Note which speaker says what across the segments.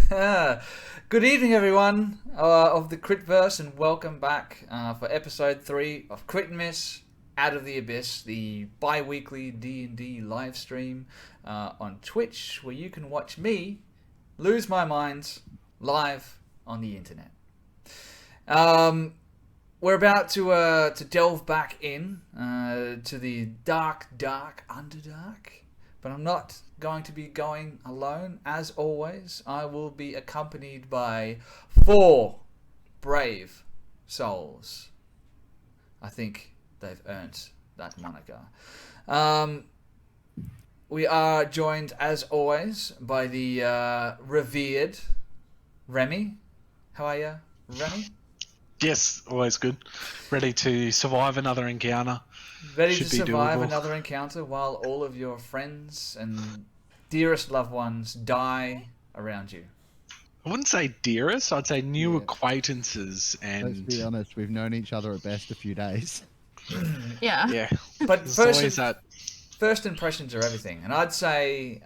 Speaker 1: Good evening, everyone of the Critverse, and welcome back for episode 3 of Crit and Miss Out of the Abyss, the bi-weekly D&D live stream on Twitch, where you can watch me lose my mind live on the internet. We're about to delve back in to the dark Underdark, but I'm not going to be going alone. As always, I will be accompanied by 4 brave souls. I think they've earned that moniker. We are joined, as always, by the revered Remy. How are you, Remy?
Speaker 2: Yes, always good. Ready to survive another encounter.
Speaker 1: Ready to survive another encounter while all of your friends and dearest loved ones die around you.
Speaker 2: I wouldn't say dearest, I'd say new acquaintances. And
Speaker 3: let's be honest, we've known each other at best a few days.
Speaker 2: Yeah.
Speaker 1: But first impressions are everything, and I'd say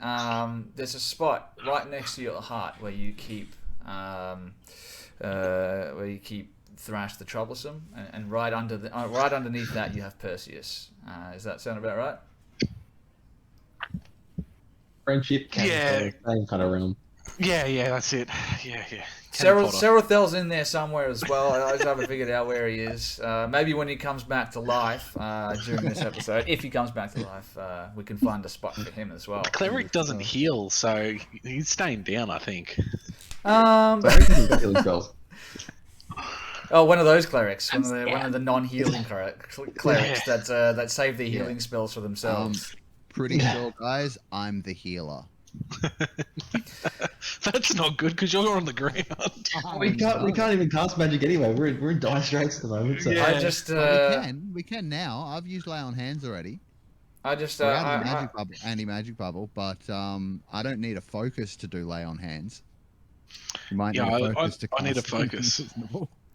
Speaker 1: there's a spot right next to your heart where you keep Thrash the Troublesome, and right underneath that you have Perseus. Does that sound about right?
Speaker 4: Friendship, same kind of realm.
Speaker 2: Yeah, that's it. Yeah.
Speaker 1: Serothel's in there somewhere as well. I just haven't figured out where he is. Maybe when he comes back to life during this episode, if he comes back to life, we can find a spot for him as well.
Speaker 2: The cleric doesn't heal, so he's staying down, I think.
Speaker 4: Healing spells.
Speaker 1: Oh, one of those clerics, one of the non-healing clerics that save their healing spells for themselves.
Speaker 3: Pretty sure, guys, I'm the healer.
Speaker 2: That's not good because you're on the ground.
Speaker 4: We can't even cast magic anyway. We're in dire straits at the moment. So.
Speaker 1: Yeah.
Speaker 3: We can now. I've used lay on hands already.
Speaker 1: I just
Speaker 3: We're out of the anti-magic bubble, but I don't need a focus to do lay on hands. You might need a focus to cast.
Speaker 2: I need a focus.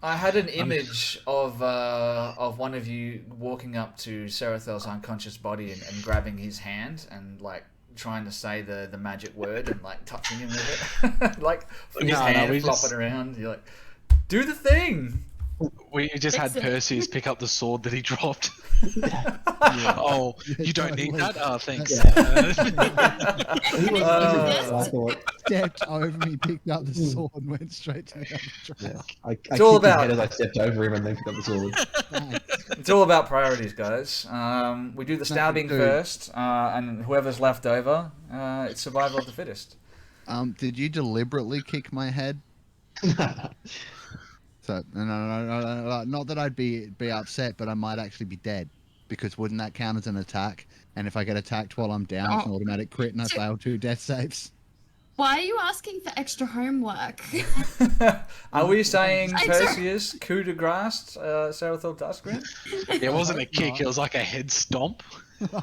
Speaker 1: I had an image of one of you walking up to Serothel's unconscious body and grabbing his hand and like trying to say the magic word and like touching him with it, like his hand flopping around. You're like, do the thing.
Speaker 2: We just had Perseus pick up the sword that he dropped. Oh, you don't need that? Oh, thanks.
Speaker 3: Stepped over me, picked up the sword, and went straight to the other track.
Speaker 4: I kicked his head as I stepped over him and then picked up the sword.
Speaker 1: It's all about priorities, guys. We do the stabbing first, and whoever's left over, it's survival of the fittest.
Speaker 3: Did you deliberately kick my head? So, no, not that I'd be upset, but I might actually be dead, because wouldn't that count as an attack? And if I get attacked while I'm down, it's an automatic crit and I fail 2 death saves.
Speaker 5: Why are you asking for extra homework?
Speaker 1: Are we saying Perseus coup de grace Serethel Duskgrim?
Speaker 2: It wasn't a kick, it was like a head stomp.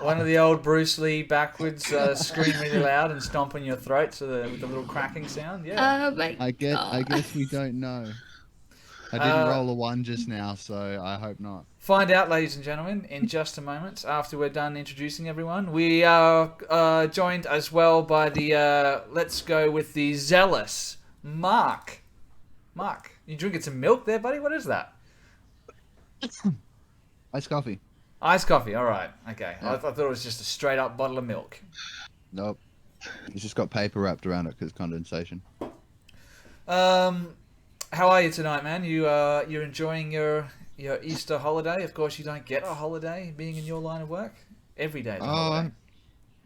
Speaker 1: One of the old Bruce Lee backwards scream really loud and stomp on your throat with the little cracking sound? Yeah.
Speaker 3: I guess we don't know. I didn't roll a 1 just now, so I hope not.
Speaker 1: Find out, ladies and gentlemen, in just a moment after we're done introducing everyone. We are joined as well by the, let's go with the zealous Mark. Mark, you drinking some milk there, buddy? What is that?
Speaker 3: Iced coffee.
Speaker 1: Iced coffee, all right. Okay. Yeah. I thought it was just a straight up bottle of milk.
Speaker 3: Nope. It's just got paper wrapped around it because condensation.
Speaker 1: How are you tonight, man? You're enjoying your Easter holiday? Of course, you don't get a holiday being in your line of work. Every day is a holiday.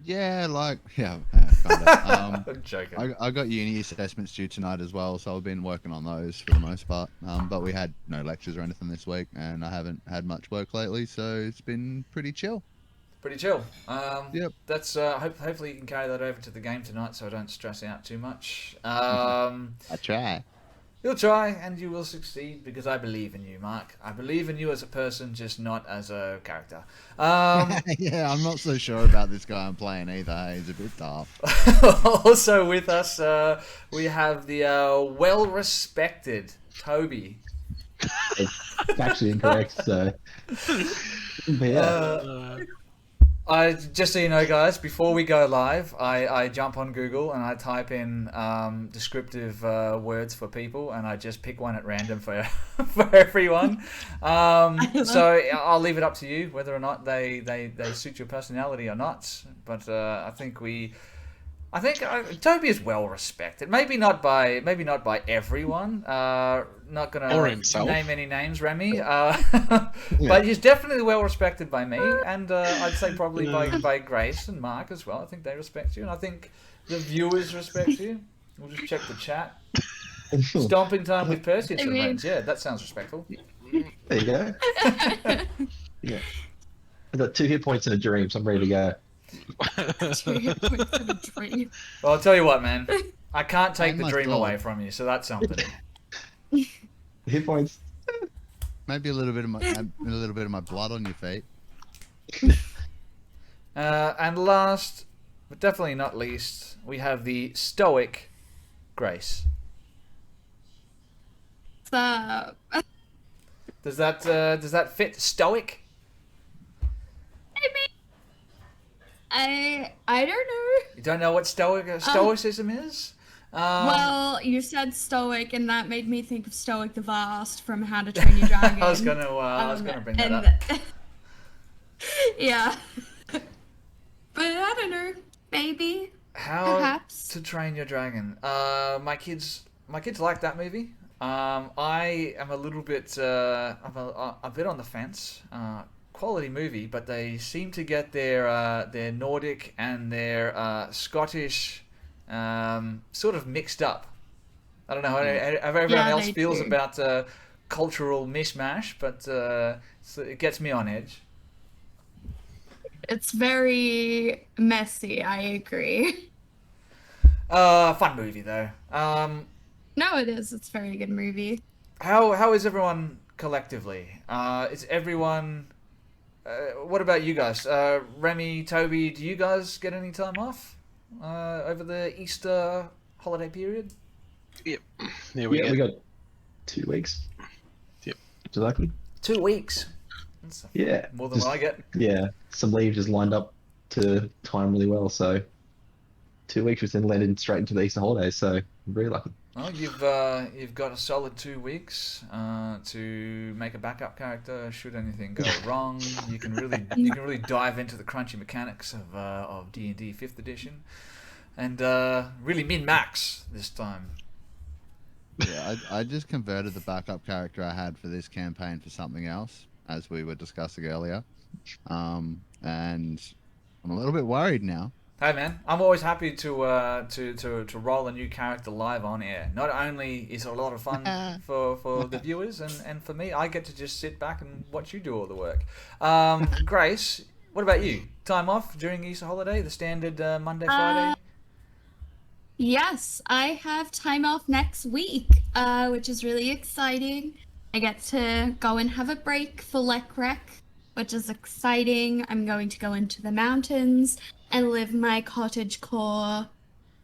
Speaker 3: Yeah, kind of.
Speaker 1: I'm joking.
Speaker 3: I got uni assessments due tonight as well, so I've been working on those for the most part. But we had no lectures or anything this week, and I haven't had much work lately, so it's been pretty chill.
Speaker 1: Pretty chill.
Speaker 3: Yep.
Speaker 1: That's hopefully you can carry that over to the game tonight, so I don't stress out too much. I
Speaker 3: try.
Speaker 1: You'll try, and you will succeed, because I believe in you, Mark. I believe in you as a person, just not as a character.
Speaker 3: Yeah, I'm not so sure about this guy I'm playing either. He's a bit tough.
Speaker 1: Also with us, we have the well-respected Toby.
Speaker 4: It's actually incorrect, so... But yeah.
Speaker 1: Just so you know, guys, before we go live, I jump on Google and I type in descriptive words for people, and I just pick one at random for for everyone. So I'll leave it up to you whether or not they suit your personality or not. But I think Toby is well respected. Maybe not by everyone. Not
Speaker 2: Or
Speaker 1: gonna
Speaker 2: himself.
Speaker 1: name any names, Remy. But he's definitely well respected by me, and I'd say probably by Grace and Mark as well. I think they respect you, and I think the viewers respect you. We'll just check the chat. Stomping time with Percy and some friends. Yeah, that sounds respectful.
Speaker 4: There you go. Yeah. I've got 2 hit points in a dream, so I'm ready to go.
Speaker 5: 2 hit points in a dream.
Speaker 1: Well, I'll tell you what, man. I can't take
Speaker 3: And
Speaker 1: the
Speaker 3: my
Speaker 1: dream
Speaker 3: dog.
Speaker 1: away from you, so that's something.
Speaker 4: Hit points.
Speaker 3: Maybe a little bit of my blood on your feet.
Speaker 1: And last, but definitely not least, we have the stoic Grace.
Speaker 5: So,
Speaker 1: Does that fit stoic?
Speaker 5: I don't know.
Speaker 1: You don't know what stoicism is?
Speaker 5: Well, you said stoic, and that made me think of Stoic the Vast from How to Train Your Dragon.
Speaker 1: I was gonna bring that up.
Speaker 5: Yeah. But I don't know. Maybe.
Speaker 1: How
Speaker 5: Perhaps.
Speaker 1: to Train Your Dragon. My kids like that movie. I am a little bit, I'm a bit on the fence. Quality movie, but they seem to get their Nordic and their Scottish sort of mixed up. I don't know how everyone else
Speaker 5: they
Speaker 1: feels
Speaker 5: do.
Speaker 1: about cultural mishmash, but so it gets me on edge.
Speaker 5: It's very messy, I agree.
Speaker 1: Fun movie though.
Speaker 5: No, it is. It's a very good movie.
Speaker 1: How is everyone collectively? Is everyone? What about you guys? Remy, Toby, do you guys get any time off over the Easter holiday period?
Speaker 2: Yep. There we
Speaker 4: Yeah,
Speaker 2: go.
Speaker 4: we got 2 weeks.
Speaker 2: Yep.
Speaker 4: Would you like me?
Speaker 1: 2 weeks. That's
Speaker 4: Yeah.
Speaker 1: more than what I get.
Speaker 4: Yeah. Some leave just lined up to time really well, so 2 weeks just then led in straight into the Easter holidays, so I'm very lucky.
Speaker 1: Well, you've got a solid 2 weeks to make a backup character. Should anything go wrong, you can really dive into the crunchy mechanics of D&D 5th edition, and really min max this time.
Speaker 3: Yeah, I just converted the backup character I had for this campaign for something else, as we were discussing earlier. And I'm a little bit worried now.
Speaker 1: Hey man, I'm always happy to roll a new character live on air. Not only is it a lot of fun for the viewers and for me, I get to just sit back and watch you do all the work. Grace, what about you? Time off during Easter holiday, the standard Monday, Friday?
Speaker 5: Yes, I have time off next week, which is really exciting. I get to go and have a break for Lecrec, which is exciting. I'm going to go into the mountains and live my cottagecore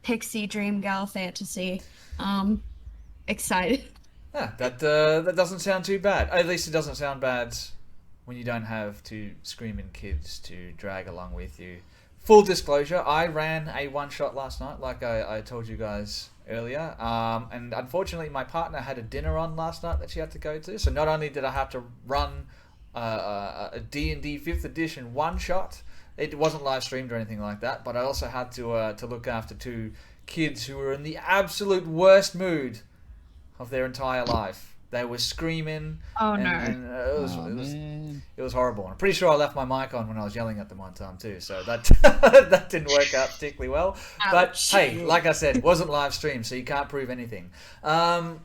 Speaker 5: pixie dream girl fantasy. Excited.
Speaker 1: Yeah, that doesn't sound too bad. At least it doesn't sound bad when you don't have two screaming kids to drag along with you. Full disclosure, I ran a one-shot last night, like I told you guys earlier. And unfortunately, my partner had a dinner on last night that she had to go to. So not only did I have to run a D&D 5th edition one-shot, it wasn't live streamed or anything like that, but I also had to look after two kids who were in the absolute worst mood of their entire life. They were screaming.
Speaker 5: Oh, no.
Speaker 1: And
Speaker 3: Man.
Speaker 1: it was horrible. I'm pretty sure I left my mic on when I was yelling at them one time too, so that that didn't work out particularly well. But
Speaker 5: Ouch.
Speaker 1: hey, like I said, it wasn't live streamed, so you can't prove anything. Well,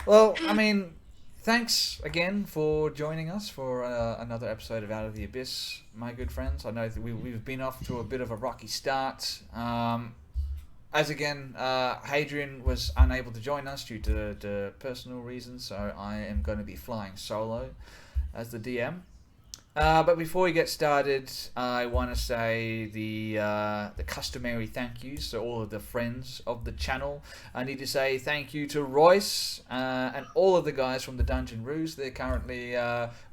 Speaker 1: I mean, thanks again for joining us for another episode of Out of the Abyss, my good friends. I know that we've been off to a bit of a rocky start. As again, Hadrian was unable to join us due to personal reasons, so I am going to be flying solo as the DM. But before we get started, I want to say the customary thank yous to all of the friends of the channel. I need to say thank you to Royce and all of the guys from the Dungeon Ruse. They're currently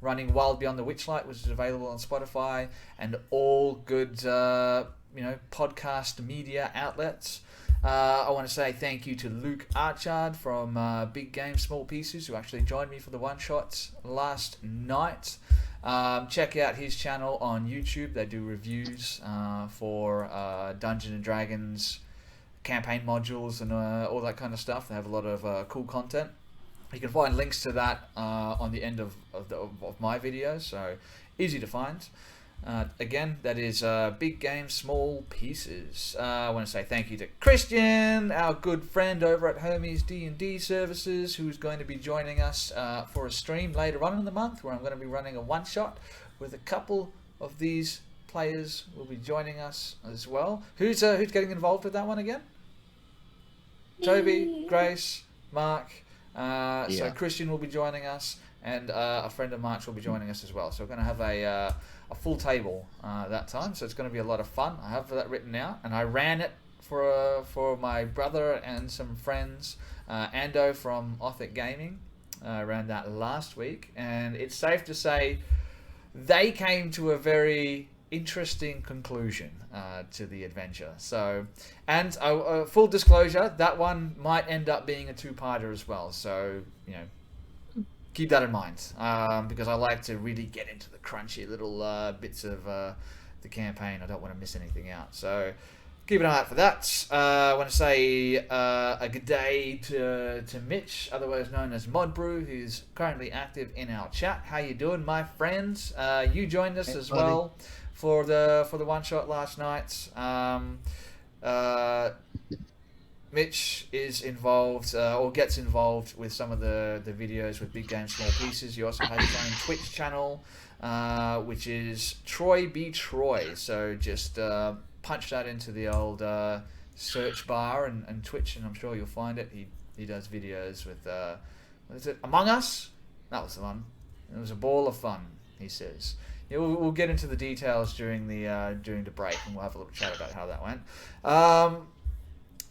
Speaker 1: running Wild Beyond the Witchlight, which is available on Spotify and all good podcast media outlets. I want to say thank you to Luke Archard from Big Game Small Pieces, who actually joined me for the one-shots last night. Check out his channel on YouTube. They do reviews for Dungeons and Dragons campaign modules and all that kind of stuff. They have a lot of cool content. You can find links to that on the end of my videos, so easy to find. Again, that is Big Game Small Pieces. I want to say thank you to Christian, our good friend over at Hermes D&D Services, who's going to be joining us for a stream later on in the month, where I'm going to be running a one-shot with a couple of these players will be joining us as well. Who's getting involved with that one again? Toby, Grace, Mark. So Christian will be joining us, and a friend of Mark's will be joining us as well. So we're going to have a full table that time, so it's going to be a lot of fun. I have that written out, and I ran it for my brother and some friends. Ando from Othic Gaming ran that last week, and it's safe to say they came to a very interesting conclusion to the adventure. So, and full disclosure, that one might end up being a two-parter as well. So, keep that in mind, because I like to really get into the crunchy little bits of the campaign. I don't want to miss anything out. So keep an eye out for that. I want to say a good day to Mitch, otherwise known as Modbrew, who's currently active in our chat. How you doing, my friends? You joined us as well for the one shot last night. Mitch is involved, or gets involved with some of the videos with Big Game Small Pieces. He also has his own Twitch channel, which is Troy B. Troy. So just punch that into the old search bar and Twitch, and I'm sure you'll find it. He does videos with, what is it, Among Us? That was the one. It was a ball of fun, he says. Yeah, we'll get into the details during the break, and we'll have a little chat about how that went.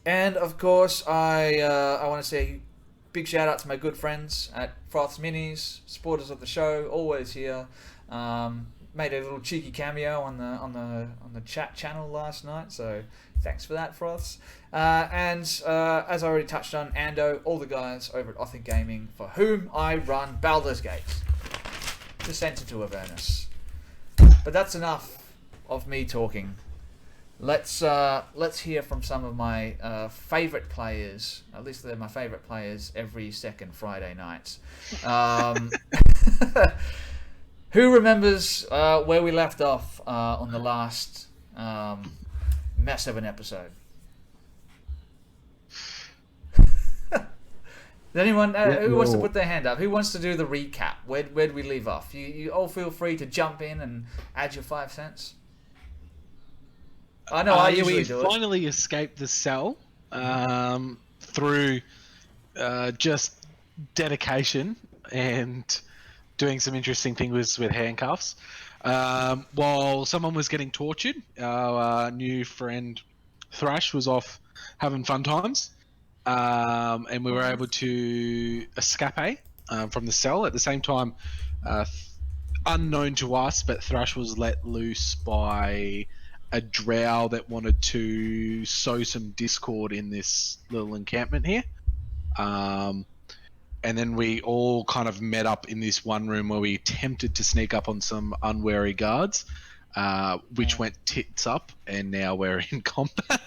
Speaker 1: And of course, I want to say big shout out to my good friends at Froth's Minis, supporters of the show, always here. Made a little cheeky cameo on the chat channel last night, so thanks for that, Froths. And as I already touched on, Ando, all the guys over at Othic Gaming, for whom I run Baldur's Gate, Descent into Avernus. But that's enough of me talking. Let's hear from some of my favorite players. At least they're my favorite players every second Friday night. Who remembers where we left off on the last mess of an episode? Anyone who wants to put their hand up? Who wants to do the recap? Where'd we leave off? You all feel free to jump in and add your 5 cents. I know I usually do it.
Speaker 2: We finally escaped the cell through just dedication and doing some interesting things with handcuffs. While someone was getting tortured, our new friend Thrash was off having fun times, and we were able to escape from the cell. At the same time, unknown to us, but Thrash was let loose by a drow that wanted to sow some discord in this little encampment here. And then we all kind of met up in this one room where we attempted to sneak up on some unwary guards, which went tits up, and now we're in combat.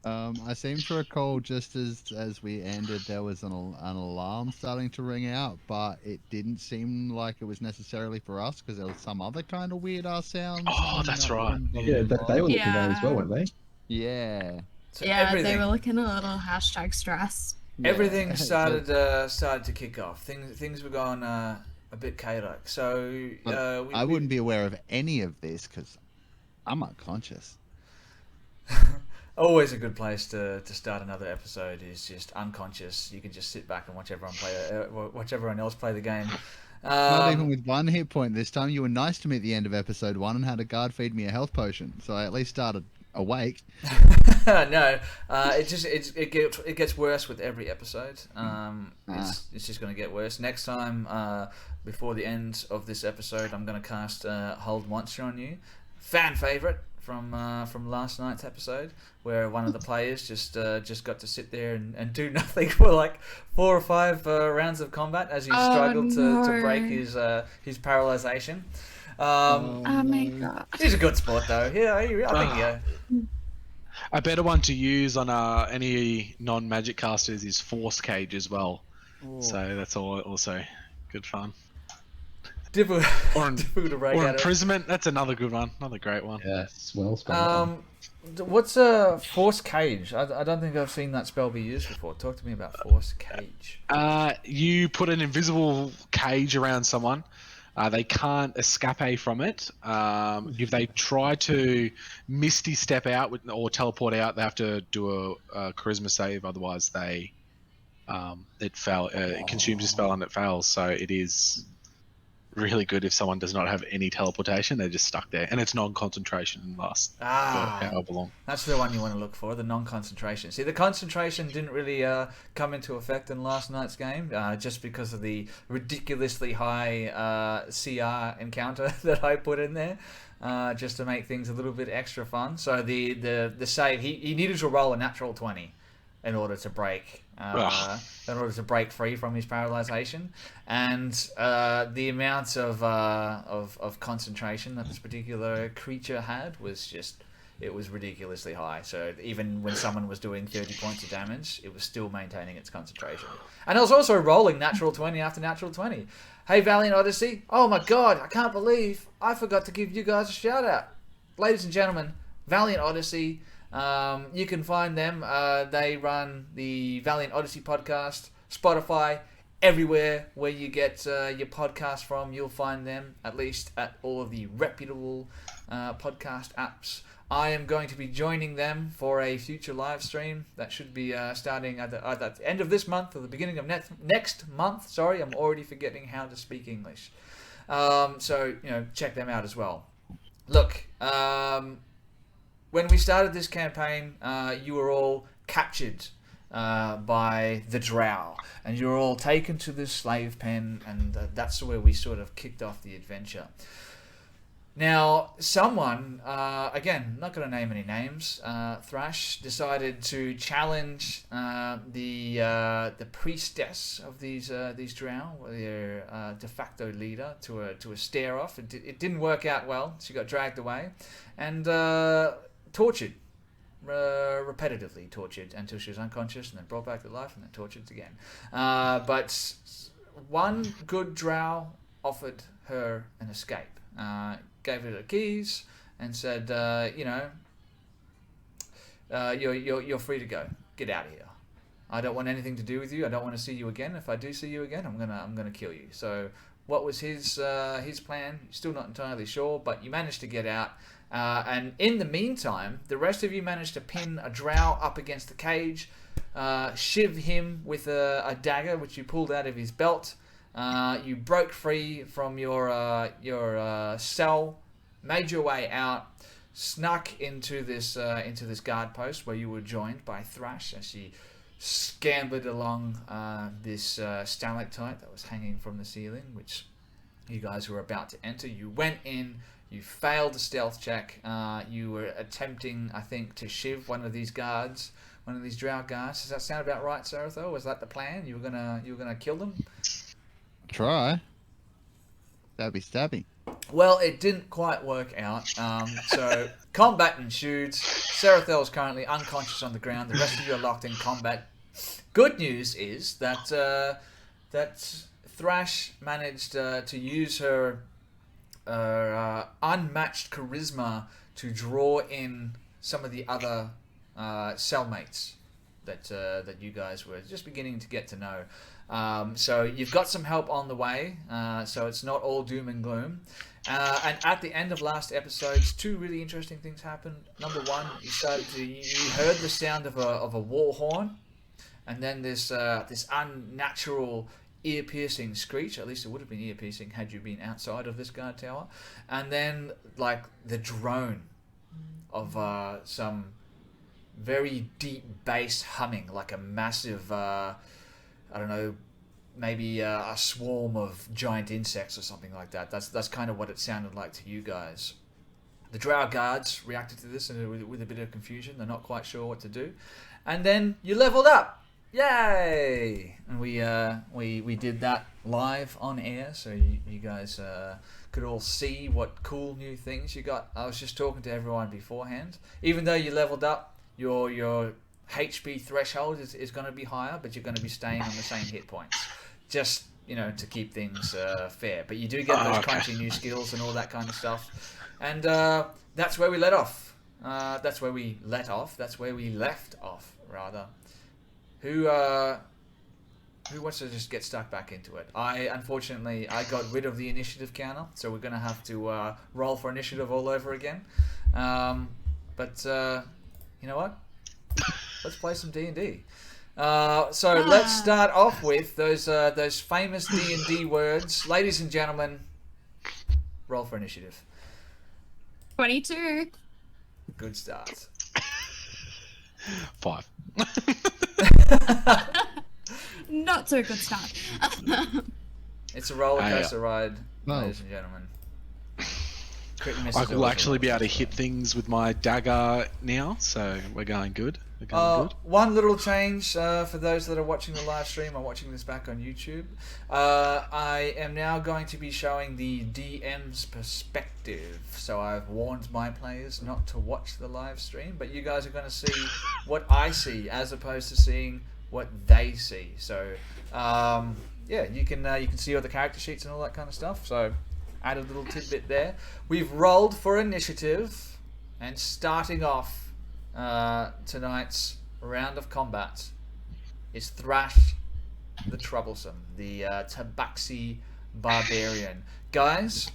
Speaker 3: I seem to recall just as we ended, there was an alarm starting to ring out, but it didn't seem like it was necessarily for us because there was some other kind of weird ass sounds.
Speaker 2: Oh, that's right.
Speaker 4: Yeah, they were looking bad as well, weren't they?
Speaker 3: Yeah.
Speaker 1: So
Speaker 5: Yeah, they were looking a little hashtag stress.
Speaker 1: Everything started to kick off. Things were going a bit chaotic. So
Speaker 3: I wouldn't be aware of any of this because I'm unconscious.
Speaker 1: Always a good place to start another episode is just unconscious. You can just sit back and watch everyone else play the game.
Speaker 3: Not even with 1 hit point this time. You were nice to me at the end of episode 1 and had a guard feed me a health potion, so I at least started awake.
Speaker 1: No, it gets worse with every episode. It's just going to get worse. Next time, before the end of this episode, I'm going to cast Hold Monster on you. Fan favorite from last night's episode, where one of the players just got to sit there and do nothing for like 4 or 5 rounds of combat as he struggled to break his paralyzation.
Speaker 5: Oh my god.
Speaker 1: He's a good sport though. Yeah, I think
Speaker 2: A better one to use on any non-magic casters is Force Cage as well.
Speaker 1: Ooh.
Speaker 2: So that's also good fun.
Speaker 1: difficult to break
Speaker 2: Or
Speaker 1: out of.
Speaker 2: Imprisonment, that's another good one. Another great one.
Speaker 4: Yes, well spelled.
Speaker 1: What's a Force Cage? I don't think I've seen that spell be used before. Talk to me about Force Cage.
Speaker 2: You put an invisible cage around someone. They can't escape from it. If they try to misty step out or teleport out, they have to do a charisma save. Otherwise, it consumes a spell and it fails. So it is really good if someone does not have any teleportation. They're just stuck there, and it's non-concentration and lasts for however long.
Speaker 1: That's the one you want to look for, the non-concentration. See, the concentration didn't really come into effect in last night's game, just because of the ridiculously high CR encounter that I put in there, just to make things a little bit extra fun. So the save, he needed to roll a natural 20 in order to break free from his paralyzation, and the amount of concentration that this particular creature had was ridiculously high. So even when someone was doing 30 points of damage, it was still maintaining its concentration. And I was also rolling natural 20 after natural 20. Hey, Valiant Odyssey! Oh my god, I can't believe I forgot to give you guys a shout out, ladies and gentlemen. Valiant Odyssey. You can find them. They run the Valiant Odyssey podcast, Spotify, everywhere where you get your podcast from. You'll find them, at least at all of the reputable podcast apps. I am going to be joining them for a future live stream that should be starting at the end of this month or the beginning of next month. Sorry, I'm already forgetting how to speak English. So check them out as well. Look. When we started this campaign, you were all captured by the Drow, and you were all taken to this slave pen, and that's where we sort of kicked off the adventure. Now, someone, again, not going to name any names, Thrash, decided to challenge the priestess of these Drow, their de facto leader, to a stare-off. It didn't work out well. She got dragged away, and tortured, repetitively tortured until she was unconscious, and then brought back to life, and then tortured again. But one good Drow offered her an escape, gave her the keys, and said, you're free to go. Get out of here. I don't want anything to do with you. I don't want to see you again. If I do see you again, I'm gonna kill you. So, what was his plan? Still not entirely sure, but you managed to get out. And in the meantime, the rest of you managed to pin a Drow up against the cage, shiv him with a dagger, which you pulled out of his belt. You broke free from your cell, made your way out, snuck into this guard post where you were joined by Thrash as she scampered along this stalactite that was hanging from the ceiling, which you guys were about to enter. You went in. You failed the stealth check. You were attempting, I think, to shiv one of these guards, one of these Drow guards. Does that sound about right, Saratho? Was that the plan? You were gonna kill them?
Speaker 3: Try. Stabby.
Speaker 1: Well, it didn't quite work out. So combat ensued. Saratho is currently unconscious on the ground. The rest of you are locked in combat. Good news is that Thrash managed to use her unmatched charisma to draw in some of the other cellmates that you guys were just beginning to get to know. So you've got some help on the way, so it's not all doom and gloom. And at the end of last episodes, 2 really interesting things happened. Number one, you heard the sound of a war horn, and then this unnatural ear-piercing screech. At least it would have been ear-piercing had you been outside of this guard tower. And then, like, the drone of some very deep bass humming, like a massive, I don't know, maybe a swarm of giant insects or something like that. That's kind of what it sounded like to you guys. The Drow guards reacted to this with a bit of confusion. They're not quite sure what to do. And then you leveled up. Yay! And we did that live on air, so you guys could all see what cool new things you got. I was just talking to everyone beforehand. Even though you leveled up, your HP threshold is going to be higher, but you're going to be staying on the same hit points. Just, to keep things fair. But you do get those crunchy new skills and all that kind of stuff. And that's where we let off. That's where we let off. That's where we left off, rather. Who wants to just get stuck back into it? Unfortunately, I got rid of the initiative counter, so we're going to have to roll for initiative all over again. But you know what? Let's play some D&D. So let's start off with those famous D&D words. Ladies and gentlemen, roll for initiative.
Speaker 5: 22.
Speaker 1: Good start.
Speaker 2: 5.
Speaker 5: Not so good start.
Speaker 1: It's a roller coaster ride,
Speaker 3: No.
Speaker 1: ladies and gentlemen. Crit and misses
Speaker 2: I
Speaker 1: are
Speaker 2: will
Speaker 1: always
Speaker 2: actually be able to
Speaker 1: roller
Speaker 2: hit things with my dagger now, so we're going good. We're going good.
Speaker 1: One little change for those that are watching the live stream or watching this back on YouTube. I am now going to be showing the DM's perspective. So I've warned my players not to watch the live stream, but you guys are going to see what I see as opposed to seeing what they see. So yeah, you can see all the character sheets and all that kind of stuff. So add a little tidbit there. We've rolled for initiative, and starting off tonight's round of combat is Thrash the Troublesome, the Tabaxi Barbarian. Guys,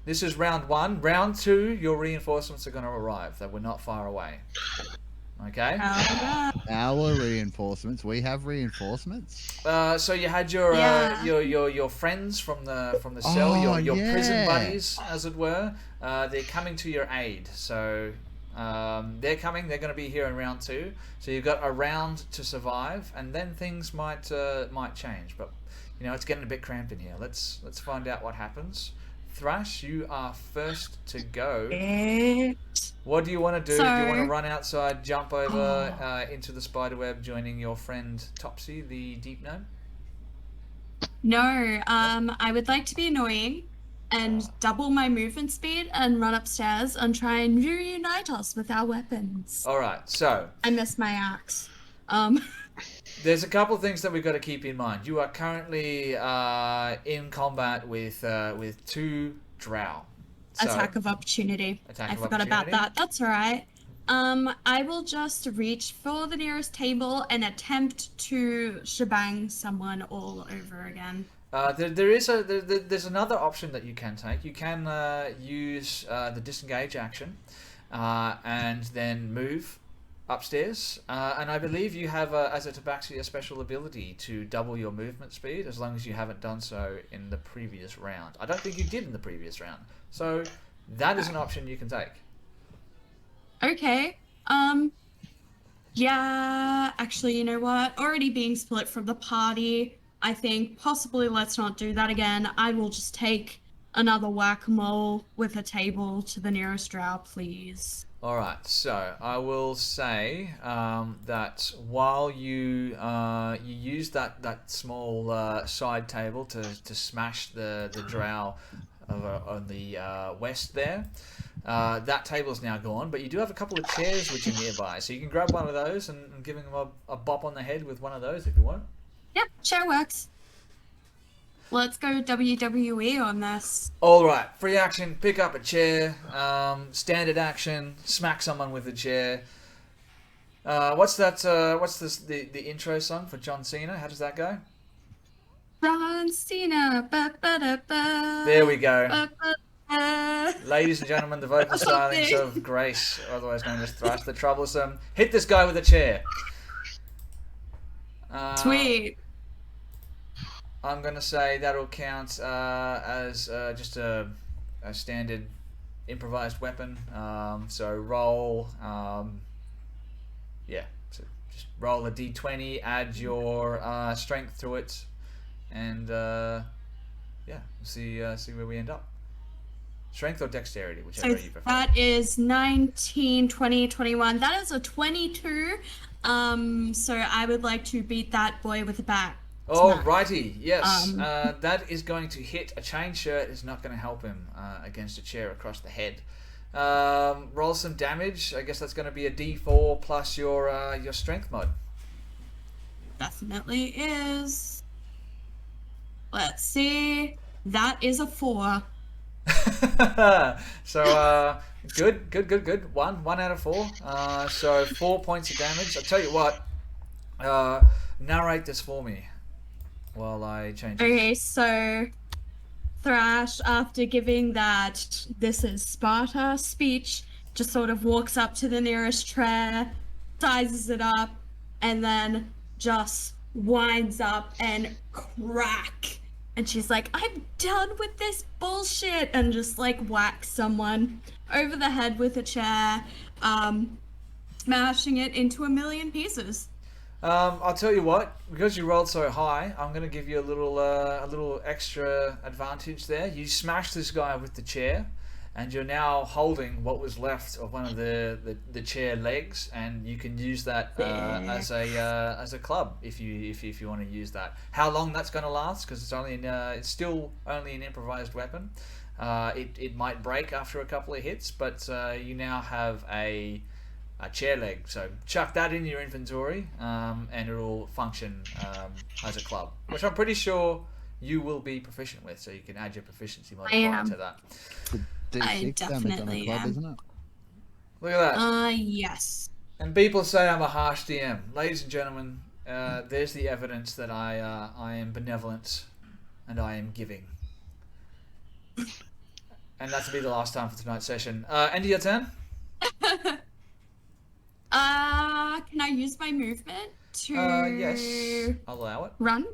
Speaker 1: this is round 1. Round 2, your reinforcements are going to arrive. They were not far away. Okay?
Speaker 3: Our reinforcements. We have reinforcements.
Speaker 1: So you had your your friends from the cell, your prison buddies, as it were. They're coming to your aid. So they're coming. They're going to be here in round 2. So you've got a round to survive, and then things might change. But it's getting a bit cramped in here. Let's find out what happens. Thrash, you are first to go. What do you want to do? Do you want to run outside, jump over into the spiderweb, joining your friend Topsy, the deep gnome?
Speaker 5: No, I would like to be annoying and double my movement speed and run upstairs and try and reunite us with our weapons.
Speaker 1: All right, so
Speaker 5: I missed my axe.
Speaker 1: There's a couple of things that we've got to keep in mind. You are currently in combat with 2 drow. So,
Speaker 5: attack of opportunity.
Speaker 1: Attack
Speaker 5: I
Speaker 1: of
Speaker 5: forgot
Speaker 1: opportunity.
Speaker 5: about that. That's all right. I will just reach for the nearest table and attempt to shebang someone all over again.
Speaker 1: There's another option that you can take. You can use the disengage action and then move upstairs. And I believe you have, as a Tabaxi, a special ability to double your movement speed as long as you haven't done so in the previous round. I don't think you did in the previous round. So that is an option you can take.
Speaker 5: Okay. Yeah, actually, you know what? Already being split from the party, I think possibly let's not do that again. I will just take another whack-a-mole with a table to the nearest drow, please.
Speaker 1: All right, so I will say that while you use that small side table to smash the drow on the west there, that table is now gone, but you do have a couple of chairs which are nearby, so you can grab one of those and give him a bop on the head with one of those if you want.
Speaker 5: Yep, chair works. Let's go WWE on this.
Speaker 1: All right, free action, pick up a chair. Standard action, smack someone with a chair. What's that? What's this? The intro song for John Cena? How does that go?
Speaker 5: John Cena. Ba, ba, da, ba,
Speaker 1: There we go.
Speaker 5: ba, ba, ba.
Speaker 1: Ladies and gentlemen, the vocal stylings of Grace, otherwise known as Thrash the Troublesome. Hit this guy with a chair.
Speaker 5: Sweet.
Speaker 1: I'm going to say that'll count as just a standard improvised weapon. So roll, so just roll a d20, add your strength to it, and see where we end up. Strength or dexterity, whichever
Speaker 5: So
Speaker 1: you prefer.
Speaker 5: that is 19, 20, 21. That is a 22. So I would like to beat that boy with a bat.
Speaker 1: Alrighty, yes.
Speaker 5: Um,
Speaker 1: That is going to hit. A chain shirt is not going to help him against a chair across the head. Roll some damage. I guess that's going to be a d4 plus your strength mod.
Speaker 5: Definitely is. Let's see. That is a 4.
Speaker 1: So good. One out of 4. So 4 points of damage. I'll tell you what. Narrate this for me while I change it.
Speaker 5: Okay, so Thrash, after giving that "this is Sparta" speech, just sort of walks up to the nearest chair, sizes it up, and then just winds up and crack. And she's like, "I'm done with this bullshit," and just like whacks someone over the head with a chair, smashing it into a million pieces.
Speaker 1: I'll tell you what, because you rolled so high, I'm going to give you a little extra advantage there. You smashed this guy with the chair, and you're now holding what was left of one of the chair legs, and you can use that as a club if you want to use that. How long that's going to last? Because it's still only an improvised weapon. It might break after a couple of hits, but you now have a chair leg, so chuck that in your inventory, and it'll function as a club, which I'm pretty sure you will be proficient with, so you can add your proficiency modifier to that.
Speaker 3: D6 damage on a club, isn't it?
Speaker 1: Look at that.
Speaker 5: Yes.
Speaker 1: And people say I'm a harsh DM. Ladies and gentlemen, there's the evidence that I am benevolent and I am giving. And that will be the last time for tonight's session. End of your turn.
Speaker 5: Can I use my movement to
Speaker 1: Yes, I'll allow it.
Speaker 5: run?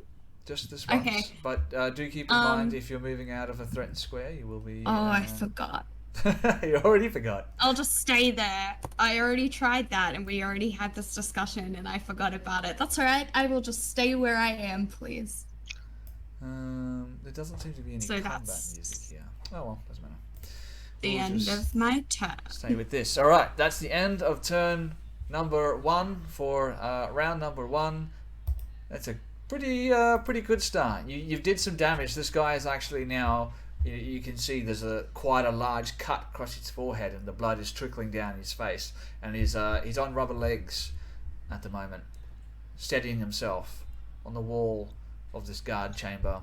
Speaker 1: Just this once.
Speaker 5: Okay.
Speaker 1: But do keep in mind, if you're moving out of a threatened square, you will be...
Speaker 5: I forgot.
Speaker 1: You already forgot.
Speaker 5: I'll just stay there. I already tried that, and we already had this discussion, and I forgot about it. That's alright. I will just stay where I am, please.
Speaker 1: There doesn't seem to be any combat music here. Oh well, doesn't matter.
Speaker 5: The end of my turn.
Speaker 1: Stay with this. Alright, that's the end of turn number 1 for round number 1. That's a pretty good start. You did some damage. This guy is actually now, you can see there's quite a large cut across his forehead, and the blood is trickling down his face, and he's on rubber legs at the moment, steadying himself on the wall of this guard chamber.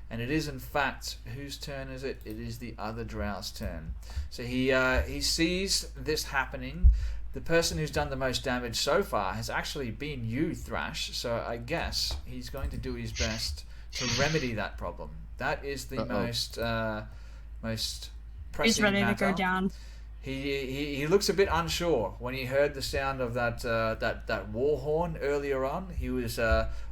Speaker 1: And it is in fact, whose turn is it? It is the other drow's turn. So he sees this happening. The person who's done the most damage so far has actually been you, Thrash. So I guess he's going to do his best to remedy that problem. That is the most pressing
Speaker 5: He's ready
Speaker 1: matter.
Speaker 5: to go down.
Speaker 1: He looks a bit unsure when he heard the sound of that war horn earlier on. He was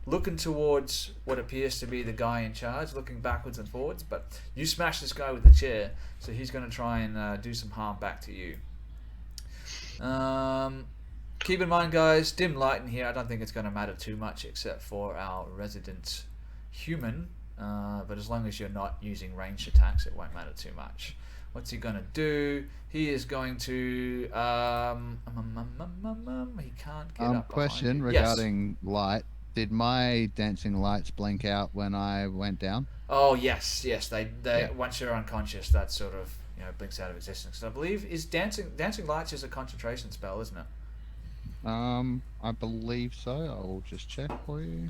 Speaker 1: looking towards what appears to be the guy in charge, looking backwards and forwards. But you smashed this guy with the chair, so he's going to try and do some harm back to you. Keep in mind, guys, dim light in here. I don't think it's going to matter too much, except for our resident human. But as long as you're not using ranged attacks, it won't matter too much. What's he going to do? He is going to... he can't get up
Speaker 3: Question
Speaker 1: behind you.
Speaker 3: regarding light. Did my dancing lights blink out when I went down?
Speaker 1: Oh, yes. They once you're unconscious, that sort of blinks out of existence. I believe dancing lights is a concentration spell, isn't it?
Speaker 3: I believe so. I'll just check for you.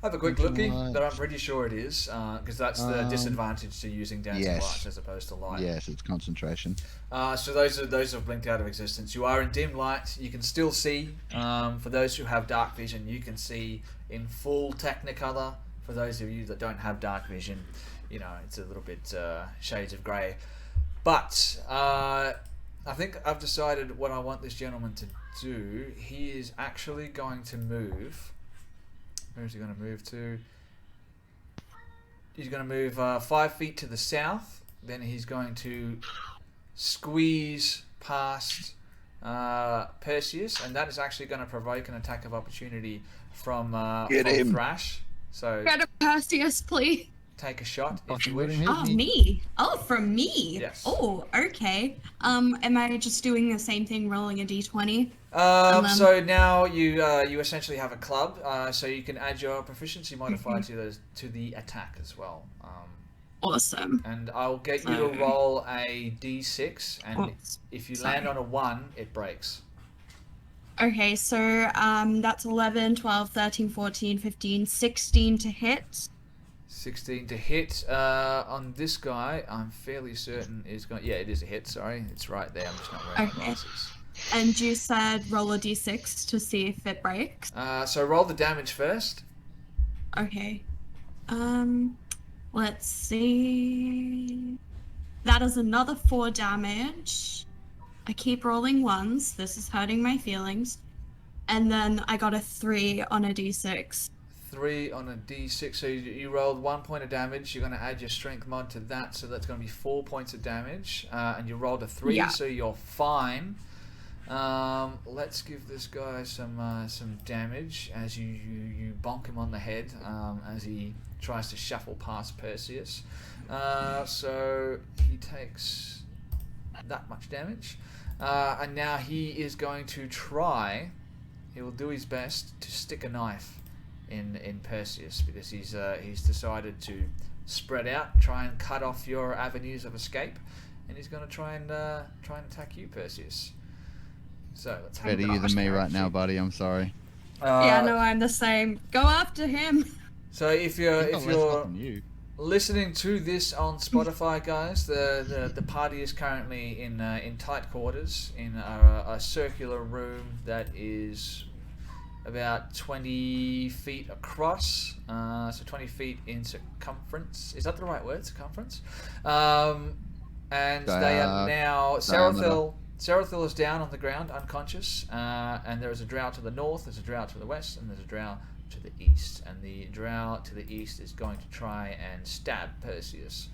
Speaker 1: Have a quick
Speaker 3: Dancing
Speaker 1: looky, but I'm
Speaker 3: lights.
Speaker 1: pretty sure it is, because that's the disadvantage to using dancing
Speaker 3: yes.
Speaker 1: lights as opposed to light.
Speaker 3: Yes, it's concentration.
Speaker 1: So those have blinked out of existence. You are in dim light. You can still see. For those who have dark vision, you can see in full Technicolor. For those of you that don't have dark vision, it's a little bit shades of grey. But I think I've decided what I want this gentleman to do. He is actually going to move. Where is he going to move to? He's going to move 5 feet to the south. Then he's going to squeeze past Perseus, and that is actually going to provoke an attack of opportunity from Thrash. So
Speaker 5: Get a Perseus, please.
Speaker 1: take a shot if you
Speaker 3: Fucking let
Speaker 1: wish.
Speaker 3: him hit
Speaker 5: Oh,
Speaker 3: me.
Speaker 5: me. Oh, from me.
Speaker 1: Yes.
Speaker 5: Oh, okay. Am I just doing the same thing, rolling a d20? then-
Speaker 1: So now you essentially have a club, so you can add your proficiency modifier to the attack as well.
Speaker 5: Awesome.
Speaker 1: And I'll get you to
Speaker 5: So-
Speaker 1: roll a d6, and
Speaker 5: Oh,
Speaker 1: if you
Speaker 5: sorry.
Speaker 1: land on a 1, it breaks.
Speaker 5: Okay, so that's 11, 12, 13, 14, 15, 16 to hit.
Speaker 1: 16 to hit on this guy. I'm fairly certain is going. Yeah, it is a hit. Sorry, it's right there. I'm just not wearing my
Speaker 5: Okay.
Speaker 1: glasses.
Speaker 5: And you said roll a d6 to see if it breaks.
Speaker 1: So roll the damage first.
Speaker 5: Okay. Let's see. That is another 4 damage. I keep rolling ones. This is hurting my feelings. And then I got a 3 on a d6.
Speaker 1: 3 on a d6. So you rolled 1 point of damage. You're going to add your strength mod to that, so that's going to be 4 points of damage. And you rolled a 3,
Speaker 5: Yeah.
Speaker 1: so you're fine. Let's give this guy some damage as you bonk him on the head as he tries to shuffle past Perseus. So he takes that much damage, and now he is going to try. He will do his best to stick a knife in Perseus, because he's decided to spread out, try and cut off your avenues of escape, and he's going to try and attack you, Perseus. So let's have a
Speaker 3: Better
Speaker 1: look.
Speaker 3: you than me right now, buddy. I'm sorry.
Speaker 5: Yeah, no, I'm the same. Go after him.
Speaker 1: So if you're
Speaker 3: He's got less luck than you.
Speaker 1: listening to this on Spotify, guys, the party is currently in tight quarters in a circular room that is about 20 feet across, so 20 feet in circumference. Is that the right word, circumference? And they are now... Serathil is down on the ground, unconscious, and there is a drow to the north, there's a drow to the west, and there's a drow to the east. And the drow to the east is going to try and stab Perseus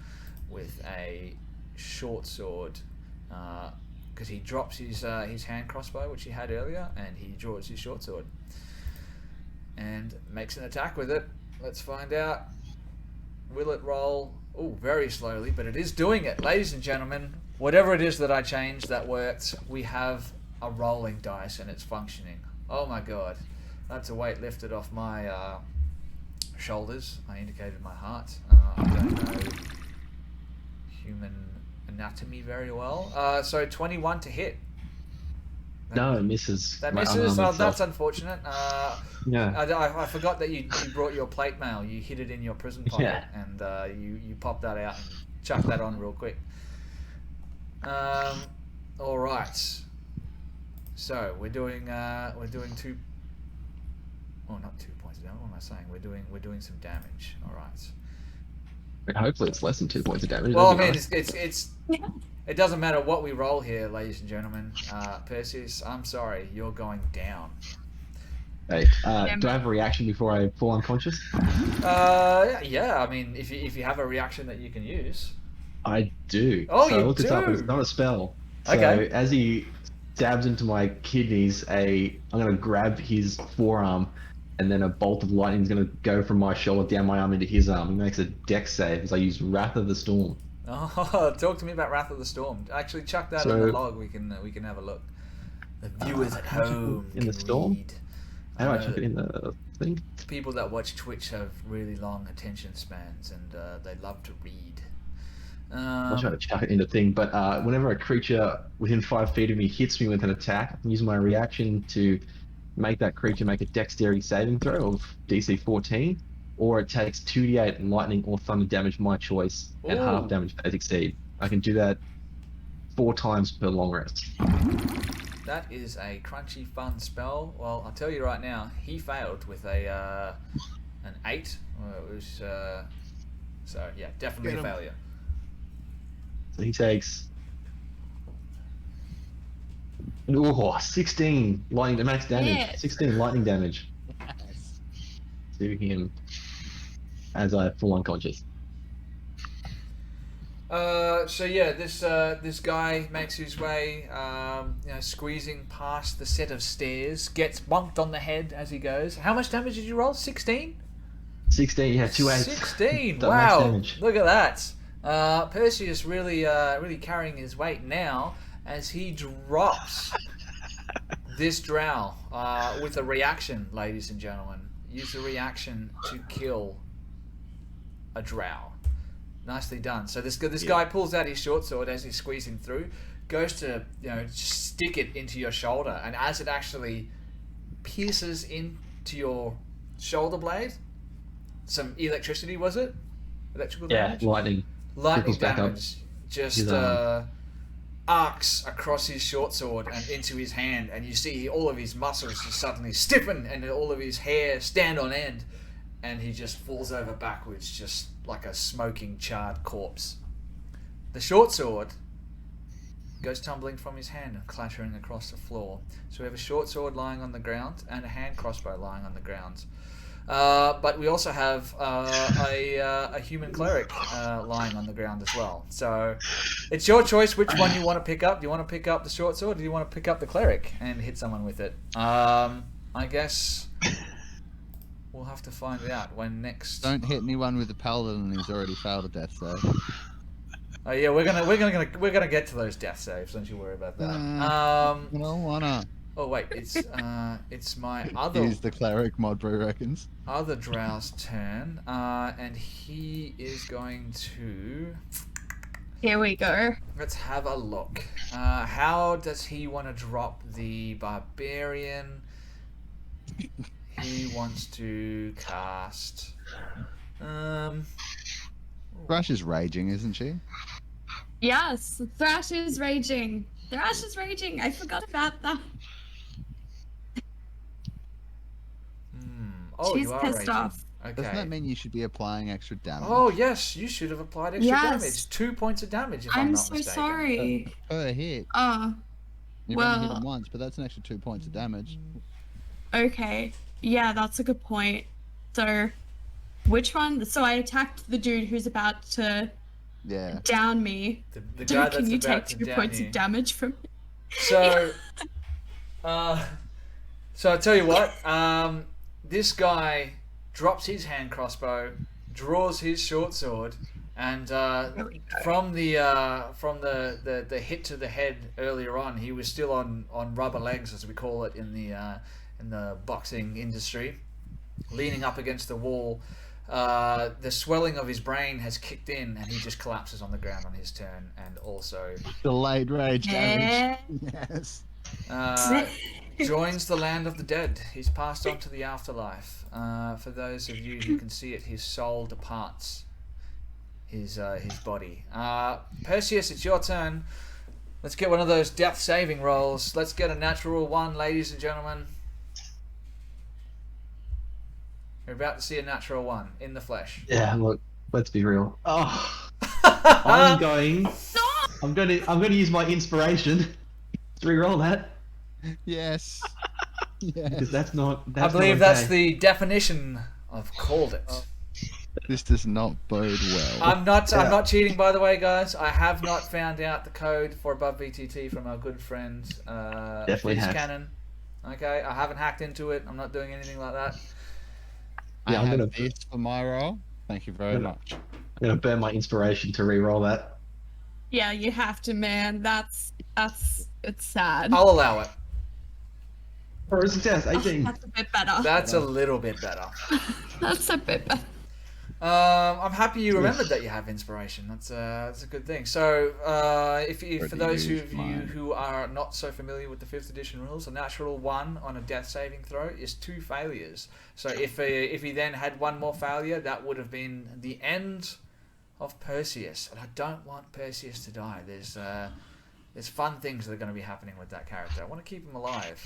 Speaker 1: with a short sword, because he drops his hand crossbow, which he had earlier, and he draws his short sword and makes an attack with it. Let's find out. Will it roll? Oh, very slowly, but it is doing it. Ladies and gentlemen, whatever it is that I changed that worked, we have a rolling dice and it's functioning. Oh my god. That's a weight lifted off my shoulders. I indicated my heart. I don't know human anatomy very well. So 21 to hit.
Speaker 4: No, it misses.
Speaker 1: That
Speaker 4: my
Speaker 1: misses?
Speaker 4: unarmored
Speaker 1: Oh, that's
Speaker 4: self.
Speaker 1: unfortunate.
Speaker 4: Yeah.
Speaker 1: I forgot that you brought your plate mail. You hid it in your prison pocket,
Speaker 4: Yeah.
Speaker 1: and you popped that out and chucked that on real quick. All right. So we're doing 2. Oh, not 2 points of damage. What am I saying? We're doing some damage. All right.
Speaker 4: And hopefully it's less than 2 points of damage.
Speaker 1: Well, I
Speaker 4: that'd be
Speaker 1: mean,
Speaker 4: nice.
Speaker 1: it doesn't matter what we roll here, ladies and gentlemen. Perseus, I'm sorry, you're going down.
Speaker 4: Hey, do I have a reaction before I fall unconscious?
Speaker 1: Yeah. I mean, if you have a reaction that you can use.
Speaker 4: I do.
Speaker 1: Oh,
Speaker 4: so I
Speaker 1: you
Speaker 4: looked this up.
Speaker 1: do?
Speaker 4: It's not a spell. So
Speaker 1: Okay.
Speaker 4: as he stabs into my kidneys, I'm going to grab his forearm, and then a bolt of lightning is going to go from my shoulder down my arm into his arm. He makes a dex save as I use Wrath of the Storm.
Speaker 1: Oh, talk to me about Wrath of the Storm. Actually, chuck that in the log. We can have a look. The viewers at home
Speaker 4: in the
Speaker 1: can
Speaker 4: storm?
Speaker 1: read.
Speaker 4: How do I
Speaker 1: know
Speaker 4: chuck it in the thing?
Speaker 1: People that watch Twitch have really long attention spans, and they love to read.
Speaker 4: I'll try to chuck it in the thing, but whenever a creature within 5 feet of me hits me with an attack, I can use my reaction to make that creature make a dexterity saving throw of DC 14, or it takes 2d8 lightning or thunder damage, my choice, and
Speaker 1: Ooh.
Speaker 4: half damage if they succeed. I can do that 4 times per long rest.
Speaker 1: That is a crunchy, fun spell. Well, I'll tell you right now, he failed with an 8. It was, so yeah, definitely a failure.
Speaker 4: So he takes 16 lightning max damage.
Speaker 5: Yeah.
Speaker 4: 16 lightning damage to him as I fall unconscious.
Speaker 1: So yeah, this guy makes his way, squeezing past the set of stairs, gets bonked on the head as he goes. How much damage did you roll? 16?
Speaker 4: 16, yeah, 2/8.
Speaker 1: 16.
Speaker 4: Don't max
Speaker 1: Wow,
Speaker 4: damage.
Speaker 1: look at that. Perseus really carrying his weight now as he drops this drow with a reaction, ladies and gentlemen. Use the reaction to kill a drow. Nicely done. So this guy pulls out his short sword as he's squeezing through, goes to stick it into your shoulder, and as it actually pierces into your shoulder blade, some electricity, was it? Electrical damage?
Speaker 4: Lightning.
Speaker 1: Lightning
Speaker 4: Trickles back up
Speaker 1: damage just
Speaker 4: his arm.
Speaker 1: arcs across his short sword and into his hand, and you see all of his muscles just suddenly stiffen and all of his hair stand on end, and he just falls over backwards just like a smoking, charred corpse. The short sword goes tumbling from his hand and clattering across the floor. So we have a short sword lying on the ground and a hand crossbow lying on the ground. But we also have a human cleric lying on the ground as well. So it's your choice which one you want to pick up. Do you want to pick up the short sword, or do you want to pick up the cleric and hit someone with it? I guess we'll have to find out when next.
Speaker 3: Don't hit anyone with the paladin who's already failed a death save.
Speaker 1: Oh yeah, we're gonna get to those death saves. Don't you worry about that.
Speaker 3: I don't wanna.
Speaker 1: Oh wait, it's my other
Speaker 3: Use the cleric, Modbury reckons.
Speaker 1: other drow's turn, and he is going to.
Speaker 5: Here we go.
Speaker 1: Let's have a look. How does he want to drop the barbarian? He wants to cast.
Speaker 3: Thrash is raging, isn't she?
Speaker 5: Yes, Thrash is raging. Thrash is raging. I forgot about that.
Speaker 1: Oh,
Speaker 5: She's
Speaker 1: you are
Speaker 5: pissed
Speaker 1: raging.
Speaker 5: off.
Speaker 1: Okay.
Speaker 3: Doesn't that mean you should be applying extra damage?
Speaker 1: Oh yes, you should have applied extra
Speaker 5: Yes.
Speaker 1: damage. 2 points of damage, if I'm
Speaker 5: I'm
Speaker 1: not
Speaker 5: so
Speaker 1: mistaken.
Speaker 5: sorry.
Speaker 3: Per hit.
Speaker 5: Oh,
Speaker 3: You've only hit
Speaker 5: well-
Speaker 3: him once, but that's an extra 2 points of damage.
Speaker 5: okay. Yeah, that's a good point. So, which one? So I attacked the dude who's about to
Speaker 3: Yeah.
Speaker 5: down me.
Speaker 1: The guy that's
Speaker 5: Can you
Speaker 1: about
Speaker 5: take
Speaker 1: to
Speaker 5: 2
Speaker 1: down
Speaker 5: points
Speaker 1: you.
Speaker 5: of damage from me?
Speaker 1: So, so I tell you what. This guy drops his hand crossbow, draws his short sword, and from the hit to the head earlier on, he was still on rubber legs, as we call it in the boxing industry, leaning up against the wall. The swelling of his brain has kicked in, and he just collapses on the ground on his turn, and also
Speaker 3: Delayed rage
Speaker 5: Eh.
Speaker 3: damage. Yes.
Speaker 1: joins the land of the dead. He's passed on to the afterlife. For those of you who can see it, his soul departs his body. Perseus, it's your turn. Let's get one of those death saving rolls. Let's get a natural 1, ladies and gentlemen. You're about to see a natural 1 in the flesh.
Speaker 4: Yeah, look, let's be real. Oh, I'm going to use my inspiration to reroll that
Speaker 3: Yes.
Speaker 4: because
Speaker 3: Yes.
Speaker 4: that's not.
Speaker 1: I
Speaker 4: That's
Speaker 1: believe
Speaker 4: not
Speaker 1: that's
Speaker 4: okay.
Speaker 1: the definition of called it.
Speaker 3: This does not bode well.
Speaker 1: I'm not cheating, by the way, guys. I have not found out the code for above VTT from our good friend
Speaker 4: Definitely
Speaker 1: Fizz
Speaker 4: hacked.
Speaker 1: Cannon. Okay, I haven't hacked into it. I'm not doing anything like that.
Speaker 4: Yeah,
Speaker 3: I
Speaker 4: I'm
Speaker 3: have
Speaker 4: gonna-
Speaker 3: this for my roll. Thank you very
Speaker 4: I'm gonna-
Speaker 3: much.
Speaker 4: I'm going to burn my inspiration to reroll that.
Speaker 5: Yeah, you have to, man. That's it's sad.
Speaker 1: I'll allow it.
Speaker 4: For a success,
Speaker 5: Oh,
Speaker 4: 18.
Speaker 5: that's a bit better.
Speaker 1: That's a little bit better.
Speaker 5: That's a bit better.
Speaker 1: I'm happy you remembered that you have inspiration. That's a good thing. So, if for
Speaker 3: Already
Speaker 1: those of
Speaker 3: used
Speaker 1: you
Speaker 3: mine.
Speaker 1: who are not so familiar with the 5th edition rules, a natural 1 on a death saving throw is 2 failures. So if he then had 1 more failure, that would have been the end of Perseus. And I don't want Perseus to die. There's fun things that are going to be happening with that character. I want to keep him alive.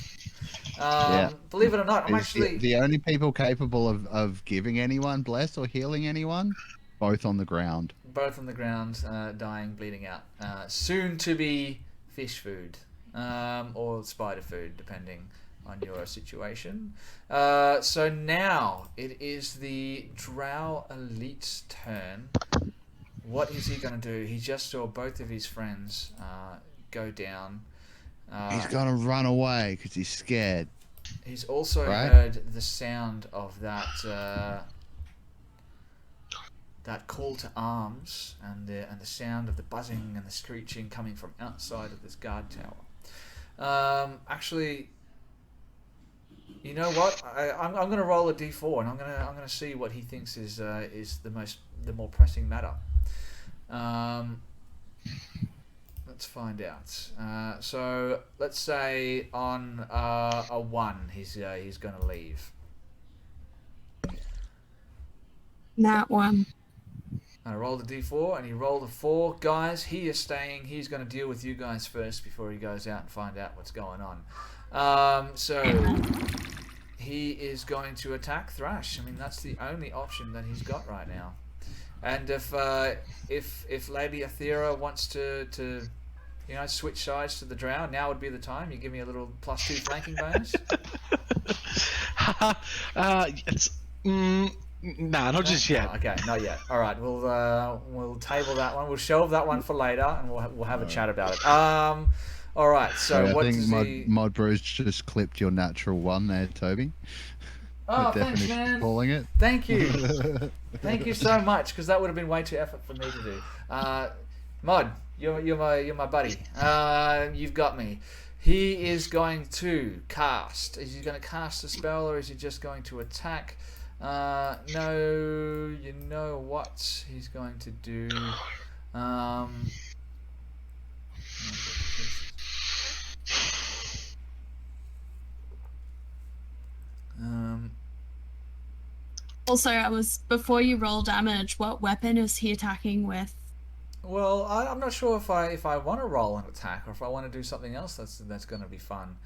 Speaker 1: Believe it or not, I'm
Speaker 3: Is
Speaker 1: actually.
Speaker 3: the only people capable of giving anyone bless or healing anyone, both on the ground.
Speaker 1: Both on the ground, dying, bleeding out. Soon to be fish food, or spider food, depending on your situation. So now it is the Drow Elite's turn, What is he going to do? He just saw both of his friends go down.
Speaker 3: He's gonna run away because he's scared.
Speaker 1: He's also
Speaker 3: Right?
Speaker 1: heard the sound of that that call to arms and the sound of the buzzing and the screeching coming from outside of this guard tower. Actually, you know what? I'm going to roll a d4 and I'm going to see what he thinks is the more pressing matter. Let's find out. So let's say on a 1, he's going to leave.
Speaker 5: That one.
Speaker 1: I rolled a d4 and he rolled a 4. Guys, he is staying. He's going to deal with you guys first before he goes out and find out what's going on. So he is going to attack Thrash. I mean, that's the only option that he's got right now. And if Lady Athera wants to switch sides to the drow, now would be the time. You give me a little +2 flanking bonus.
Speaker 2: Nah, not just yet.
Speaker 1: Oh, okay, not yet. All right, we'll table that one. We'll shelve that one for later, and we'll have a chat about it. All right. So
Speaker 3: I
Speaker 1: what
Speaker 3: think
Speaker 1: does he?
Speaker 3: Mod Bros just clipped your natural 1 there, Toby.
Speaker 1: Oh,
Speaker 3: The
Speaker 1: thanks,
Speaker 3: definition
Speaker 1: man.
Speaker 3: calling it.
Speaker 1: Thank you. Thank you so much, because that would have been way too effort for me to do. Mod, you're my buddy. You've got me. He is going to cast. Is he going to cast a spell, or is he just going to attack? No, you know what he's going to do.
Speaker 5: Also, before you roll damage, what weapon is he attacking with?
Speaker 1: Well, I'm not sure if I want to roll an attack or if I want to do something else that's going to be fun.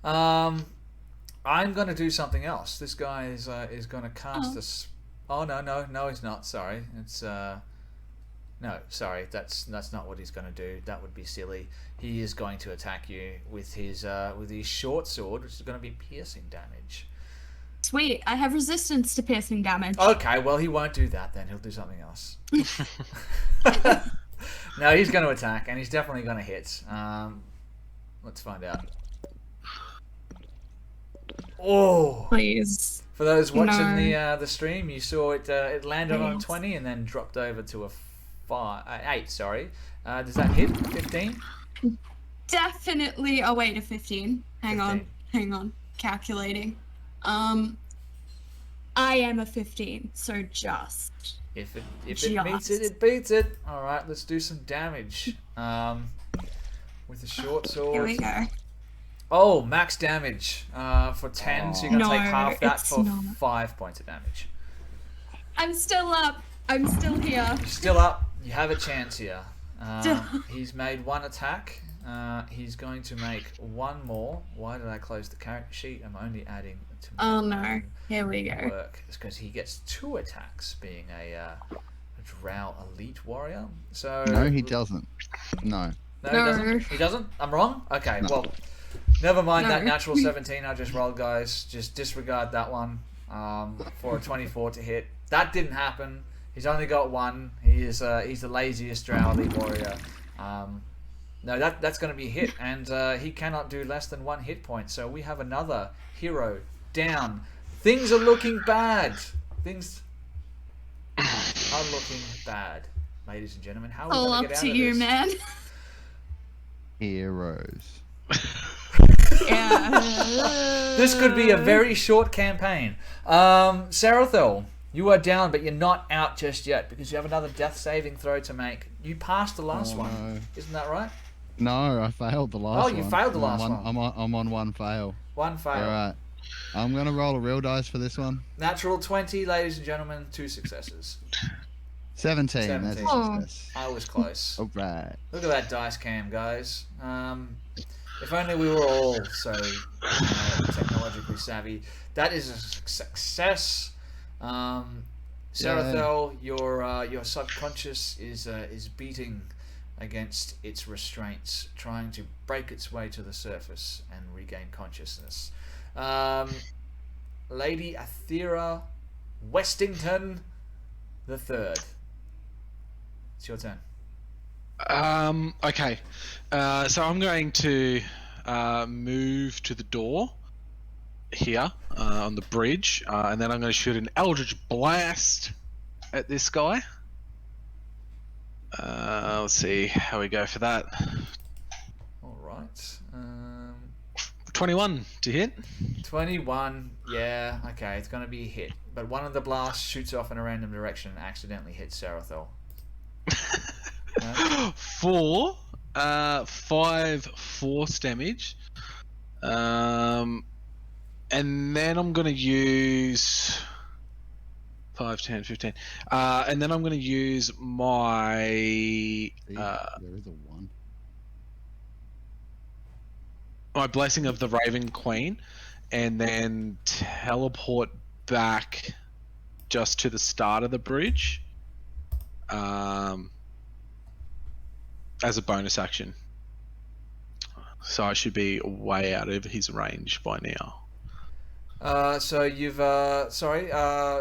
Speaker 1: I'm going to do something else. This guy is going to cast this. Oh no, he's not. Sorry, it's no, sorry, that's not what he's going to do. That would be silly. He is going to attack you with his short sword, which is going to be piercing damage.
Speaker 5: Sweet, I have resistance to piercing damage.
Speaker 1: Okay, well he won't do that then. He'll do something else. No, he's going to attack, and he's definitely going to hit. Let's find out. Oh,
Speaker 5: Please.
Speaker 1: for those watching the stream, you saw it landed on a 20 and then dropped over to a 8. Sorry, does that hit 15?
Speaker 5: Definitely. Oh wait, a 15. Hang on. Calculating. I am a 15, so just.
Speaker 1: If it meets it, it beats it. All right, let's do some damage. With the short sword.
Speaker 5: Here we go.
Speaker 1: Oh, max damage for 10, so you're going to take half that for
Speaker 5: not.
Speaker 1: 5 points of damage.
Speaker 5: I'm still up. I'm still here.
Speaker 1: You're still up. You have a chance here. He's made 1 attack. He's going to make 1 more. Why did I close the character sheet? I'm only adding to my
Speaker 5: Oh no. Here we go.
Speaker 1: work. It's because he gets 2 attacks being a drow elite warrior. So
Speaker 3: No, he doesn't. No.
Speaker 1: No, he doesn't. He doesn't? I'm wrong? Okay, well, never mind that natural 17 I just rolled, guys. Just disregard that one for a 24 to hit. That didn't happen. He's only got 1. He's the laziest drow elite warrior. No, that's going to be a hit, and he cannot do less than 1 hit point. So we have another hero down. Things are looking bad. Things are looking bad, ladies and gentlemen. How are we
Speaker 5: All
Speaker 1: going
Speaker 5: up
Speaker 1: to get out
Speaker 5: to
Speaker 1: of
Speaker 5: you,
Speaker 1: this?
Speaker 5: man.
Speaker 3: Heroes.
Speaker 5: Yeah.
Speaker 1: This could be a very short campaign. Sarathel, you are down, but you're not out just yet because you have another death saving throw to make. You passed the last one,
Speaker 3: No.
Speaker 1: isn't that right?
Speaker 3: No, I failed the last one.
Speaker 1: Oh, you failed the last one.
Speaker 3: I'm on 1 fail.
Speaker 1: 1 fail.
Speaker 3: Alright. I'm going to roll a real dice for this one.
Speaker 1: Natural 20, ladies and gentlemen, 2 successes.
Speaker 3: 17. That's a
Speaker 1: 17.
Speaker 3: success.
Speaker 1: I was close.
Speaker 3: Alright.
Speaker 1: Look at that dice cam, guys. If only we were all so technologically savvy. That is a success. Sarathel, your subconscious is beating against its restraints, trying to break its way to the surface and regain consciousness. Lady Athera Westington the Third. It's your turn.
Speaker 2: Okay. So I'm going to move to the door here on the bridge, and then I'm going to shoot an Eldritch Blast at this guy. Let's see how we go for that.
Speaker 1: All right.
Speaker 2: 21 to hit.
Speaker 1: 21. Yeah. Okay. It's going to be a hit, but one of the blasts shoots off in a random direction and accidentally hits Sarathol. No?
Speaker 2: 5 force damage. And then I'm going to use 5, 10, 15. And then I'm going to use my
Speaker 3: See, there is a 1.
Speaker 2: my Blessing of the Raven Queen, and then teleport back just to the start of the bridge as a bonus action. So I should be way out of his range by now.
Speaker 1: So you've sorry,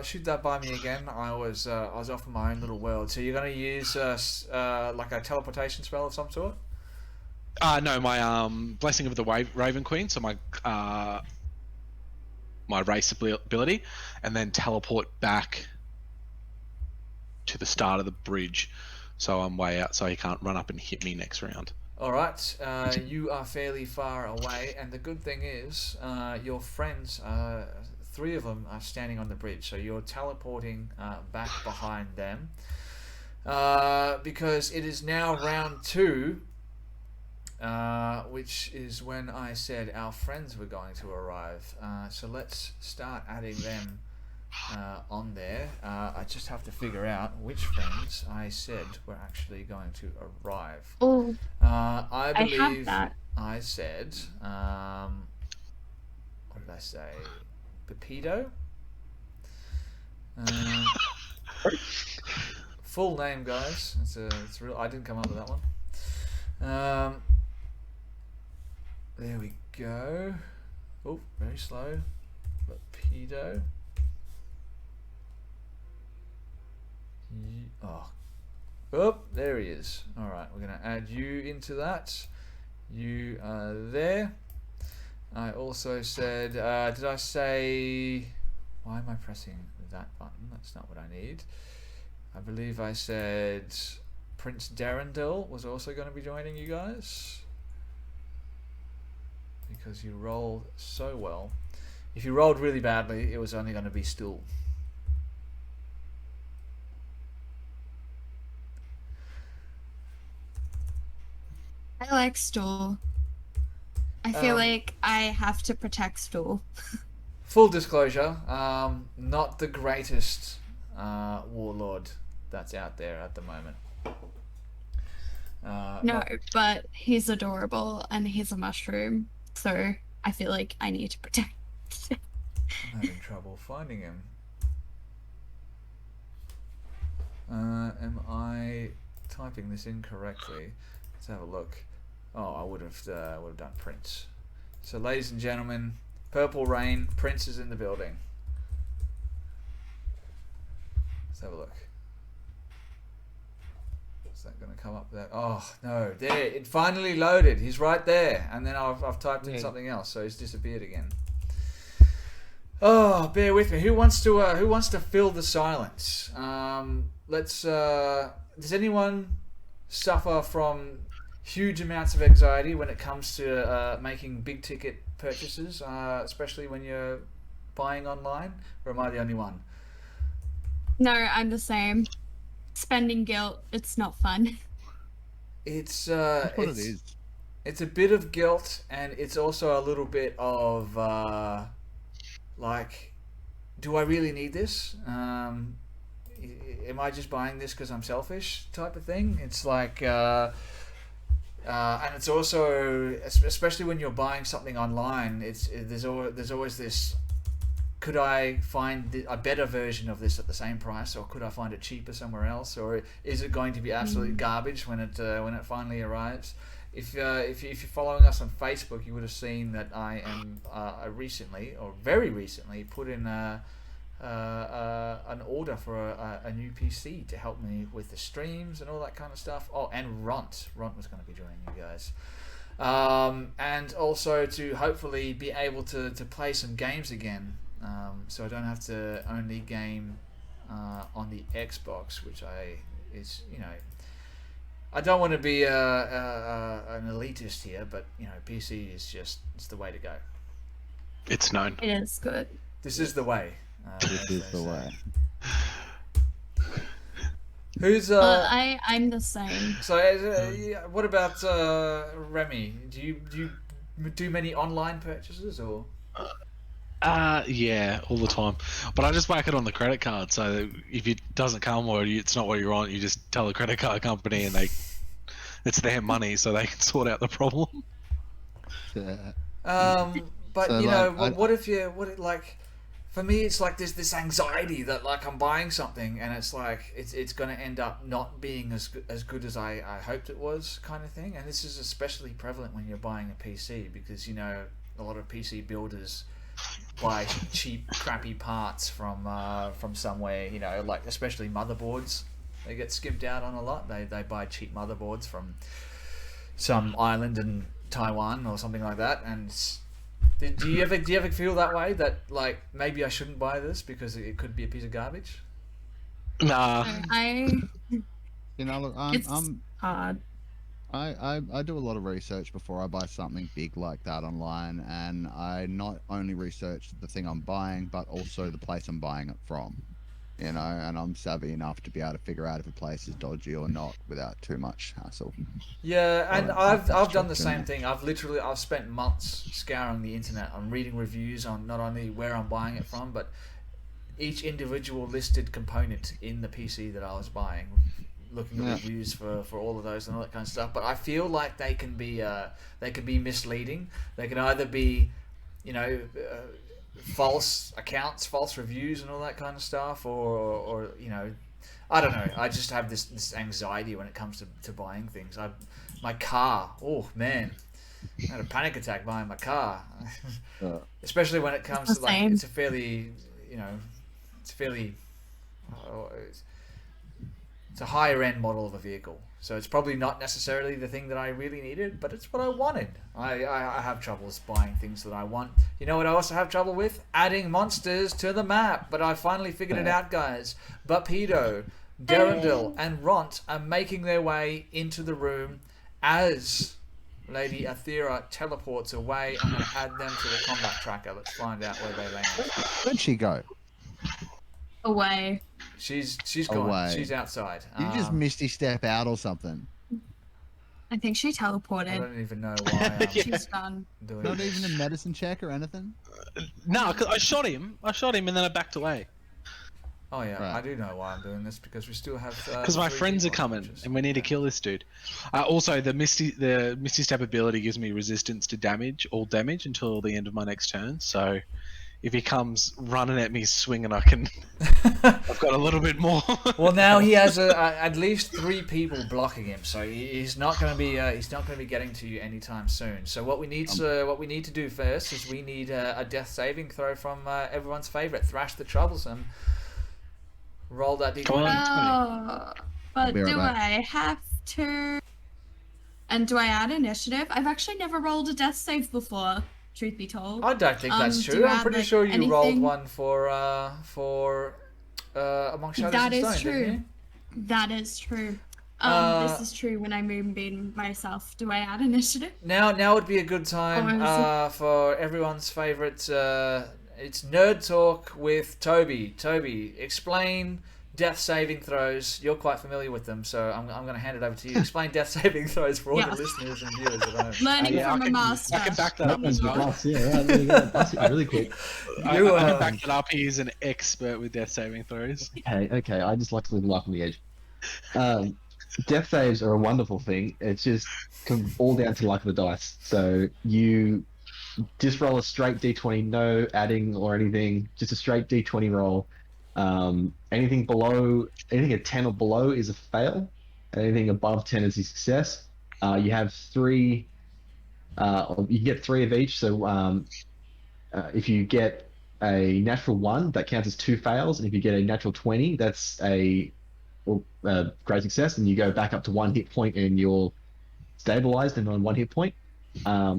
Speaker 1: shoot that by me again. I was off in my own little world. So you're going to use like a teleportation spell of some sort?
Speaker 2: No, my Blessing of the Raven Queen, so my race ability, and then teleport back to the start of the bridge, so I'm way out, so he can't run up and hit me next round.
Speaker 1: All right, you are fairly far away, and the good thing is your friends, 3 of them are standing on the bridge, so you're teleporting back behind them because it is now round 2, which is when I said our friends were going to arrive. So let's start adding them on there. I just have to figure out which friends I said were actually going to arrive.
Speaker 5: Oh,
Speaker 1: I
Speaker 5: I
Speaker 1: believe
Speaker 5: have that.
Speaker 1: I said, what did I say? Pepito? Full name, guys. It's real. I didn't come up with that one. There we go. Oh, very slow. Pepito. Oh, there he is. All right, we're going to add you into that. You are there. I also said, did I say, why am I pressing that button? That's not what I need. I believe I said Prince Darendil was also going to be joining you guys, because you rolled so well. If you rolled really badly, it was only going to be Stool.
Speaker 5: I like Stool. I feel like I have to protect Stool.
Speaker 1: Full disclosure, not the greatest warlord that's out there at the moment.
Speaker 5: No, but he's adorable and he's a mushroom, so I feel like I need to protect him.
Speaker 1: I'm having trouble finding him. Am I typing this incorrectly? Let's have a look. Oh, I would have done Prince. So, ladies and gentlemen, Purple Rain, Prince is in the building. Let's have a look. Is that going to come up there? Oh no! There, it finally loaded. He's right there, and then I've typed in something else, so he's disappeared again. Oh, bear with me. Who wants to fill the silence? Let's. Does anyone suffer from huge amounts of anxiety when it comes to making big ticket purchases, especially when you're buying online? Or am I the only one?
Speaker 5: No, I'm the same. Spending guilt, it's not fun.
Speaker 1: It's
Speaker 3: That's what it is.
Speaker 1: It's a bit of guilt, and it's also a little bit of like, do I really need this? Am I just buying this because I'm selfish, type of thing? It's like, and it's also, especially when you're buying something online, there's always this. Could I find a better version of this at the same price, or could I find it cheaper somewhere else, or is it going to be absolute garbage when it finally arrives? If you're following us on Facebook, you would have seen that I recently, or very recently, put in an order for a new PC to help me with the streams and all that kind of stuff. Oh, and Runt was going to be joining you guys. And also to hopefully be able to play some games again, so I don't have to only game on the Xbox, which is, you know, I don't want to be an elitist here, but you know, PC is just, it's the way to go.
Speaker 2: It's known.
Speaker 5: It is good.
Speaker 1: This is the way.
Speaker 3: This is the way.
Speaker 1: Who's
Speaker 5: I'm the same.
Speaker 1: So, what about Remy? Do you do many online purchases or?
Speaker 2: Yeah, all the time. But I just whack it on the credit card, so that if it doesn't come or it's not what you want, you just tell the credit card company, and it's their money, so they can sort out the problem.
Speaker 3: Yeah.
Speaker 1: But
Speaker 3: So,
Speaker 1: you
Speaker 3: like,
Speaker 1: know, what if like, for me, it's like there's this anxiety that like I'm buying something and it's like it's going to end up not being as good as I hoped it was, kind of thing. And this is especially prevalent when you're buying a PC, because you know a lot of PC builders buy cheap, crappy parts from somewhere. You know, like especially motherboards, they get skimped out on a lot. They buy cheap motherboards from some island in Taiwan or something like that, and. Do you ever feel that way, that like maybe I shouldn't buy this because it could be a piece of garbage?
Speaker 2: Nah.
Speaker 3: You know, look,
Speaker 5: It's hard.
Speaker 3: I do a lot of research before I buy something big like that online, and I not only research the thing I'm buying, but also the place I'm buying it from. You know, and I'm savvy enough to be able to figure out if a place is dodgy or not without too much hassle.
Speaker 1: Yeah, and
Speaker 3: Alright,
Speaker 1: I've done the
Speaker 3: too
Speaker 1: same
Speaker 3: much.
Speaker 1: thing. I've spent months scouring the internet. I'm reading reviews on not only where I'm buying it from, but each individual listed component in the PC that I was buying, looking at reviews for all of those and all that kind of stuff. But I feel like they can be misleading. They can either be, you know, false accounts, false reviews, and all that kind of stuff, or you know, I don't know. I just have this anxiety when it comes to buying things. My car. Oh man, I had a panic attack buying my car, especially when it comes to like it's a fairly, you know, it's a higher end model of a vehicle. So it's probably not necessarily the thing that I really needed, but it's what I wanted. I have troubles buying things that I want. You know what I also have trouble with? Adding monsters to the map. But I finally figured it out, guys. Bupedo, Derendil, and Ront are making their way into the room as Lady Athera teleports away. I'm going to add them to the combat tracker. Let's find out where they land.
Speaker 3: Where'd she go?
Speaker 5: Away.
Speaker 1: She's gone.
Speaker 3: Away.
Speaker 1: She's outside.
Speaker 3: You just misty step out or something.
Speaker 5: I think she
Speaker 1: I
Speaker 5: teleported.
Speaker 1: don't even know why I'm
Speaker 5: She's gone.
Speaker 1: doing
Speaker 3: Not
Speaker 1: this.
Speaker 3: even a medicine check or anything.
Speaker 2: No, 'cause I shot him, and then I backed away.
Speaker 1: Oh yeah,
Speaker 3: Right.
Speaker 1: I do know why I'm doing this, because we still have.
Speaker 2: Because my
Speaker 1: 3
Speaker 2: friends are
Speaker 1: people on
Speaker 2: coming,
Speaker 1: watches.
Speaker 2: and we need to kill this dude. Also, the misty step ability gives me resistance to damage, all damage, until the end of my next turn. So, if he comes running at me swinging, I've got a little bit more.
Speaker 1: Well, now he has at least 3 people blocking him, so he's not going to be getting to you anytime soon. So what we need to do first is we need a death saving throw from everyone's favorite, Thrash the Troublesome. Roll that d20.
Speaker 2: Come on.
Speaker 5: Oh, but
Speaker 3: Be right
Speaker 5: do
Speaker 3: back.
Speaker 5: I have to? And do I add initiative? I've actually never rolled a death save before, truth be told.
Speaker 1: I don't think that's
Speaker 5: do
Speaker 1: true.
Speaker 5: you
Speaker 1: I'm
Speaker 5: add,
Speaker 1: pretty
Speaker 5: like,
Speaker 1: sure you rolled
Speaker 5: anything?
Speaker 1: one for Among Shadows
Speaker 5: That
Speaker 1: and
Speaker 5: is
Speaker 1: Stone,
Speaker 5: true.
Speaker 1: didn't you?
Speaker 5: That is true. This is true when I moonbeam myself. Do I add initiative?
Speaker 1: Now would be a good time
Speaker 5: Or
Speaker 1: for everyone's favorite. It's Nerd Talk with Toby. Toby, explain death saving throws. You're quite familiar with them, so I'm going to hand it over to you. Explain death saving throws for all
Speaker 5: Yeah.
Speaker 1: the listeners and viewers at home.
Speaker 5: Learning
Speaker 2: Yeah,
Speaker 5: from
Speaker 2: I
Speaker 5: a master.
Speaker 2: can back that up as well.
Speaker 4: Bust, yeah, right, there you go. Bust it really quick.
Speaker 2: I
Speaker 1: You,
Speaker 2: can back that up. He's an expert with death saving throws.
Speaker 4: Okay, I just like to live life on the edge. Death saves are a wonderful thing. It's just all down to luck of the dice. So you just roll a straight d20, no adding or anything, just a straight d20 roll. Anything at 10 or below is a fail. Anything above 10 is a success. You have 3. You get 3 of each. So if you get a natural 1, that counts as 2 fails, and if you get a natural 20, that's a great success, and you go back up to 1 hit point, and you're stabilized and on 1 hit point.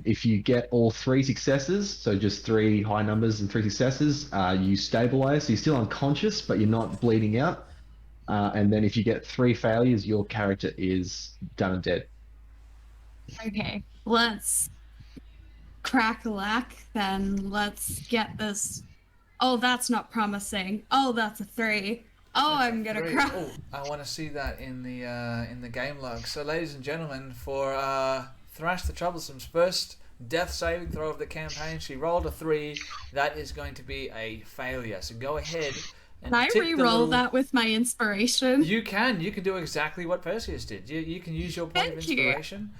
Speaker 4: If you get all 3 successes, so just 3 high numbers and 3 successes, you stabilize. So you're still unconscious, but you're not bleeding out. And then if you get 3 failures, your character is done and dead.
Speaker 5: Okay, let's crack a lack then. Let's get this. Oh, that's not promising. Oh, that's a 3. Oh, I'm gonna
Speaker 1: Three.
Speaker 5: cry.
Speaker 1: Oh, I want to see that in the game log. So, ladies and gentlemen, for Thrash the Troublesome's first death saving throw of the campaign, she rolled a 3. That is going to be a failure. So go ahead and
Speaker 5: Can I
Speaker 1: tick the
Speaker 5: re-roll
Speaker 1: little...
Speaker 5: that with my inspiration?
Speaker 1: You can do exactly what Perseus did. You can use your point of
Speaker 5: Thank you.
Speaker 1: inspiration.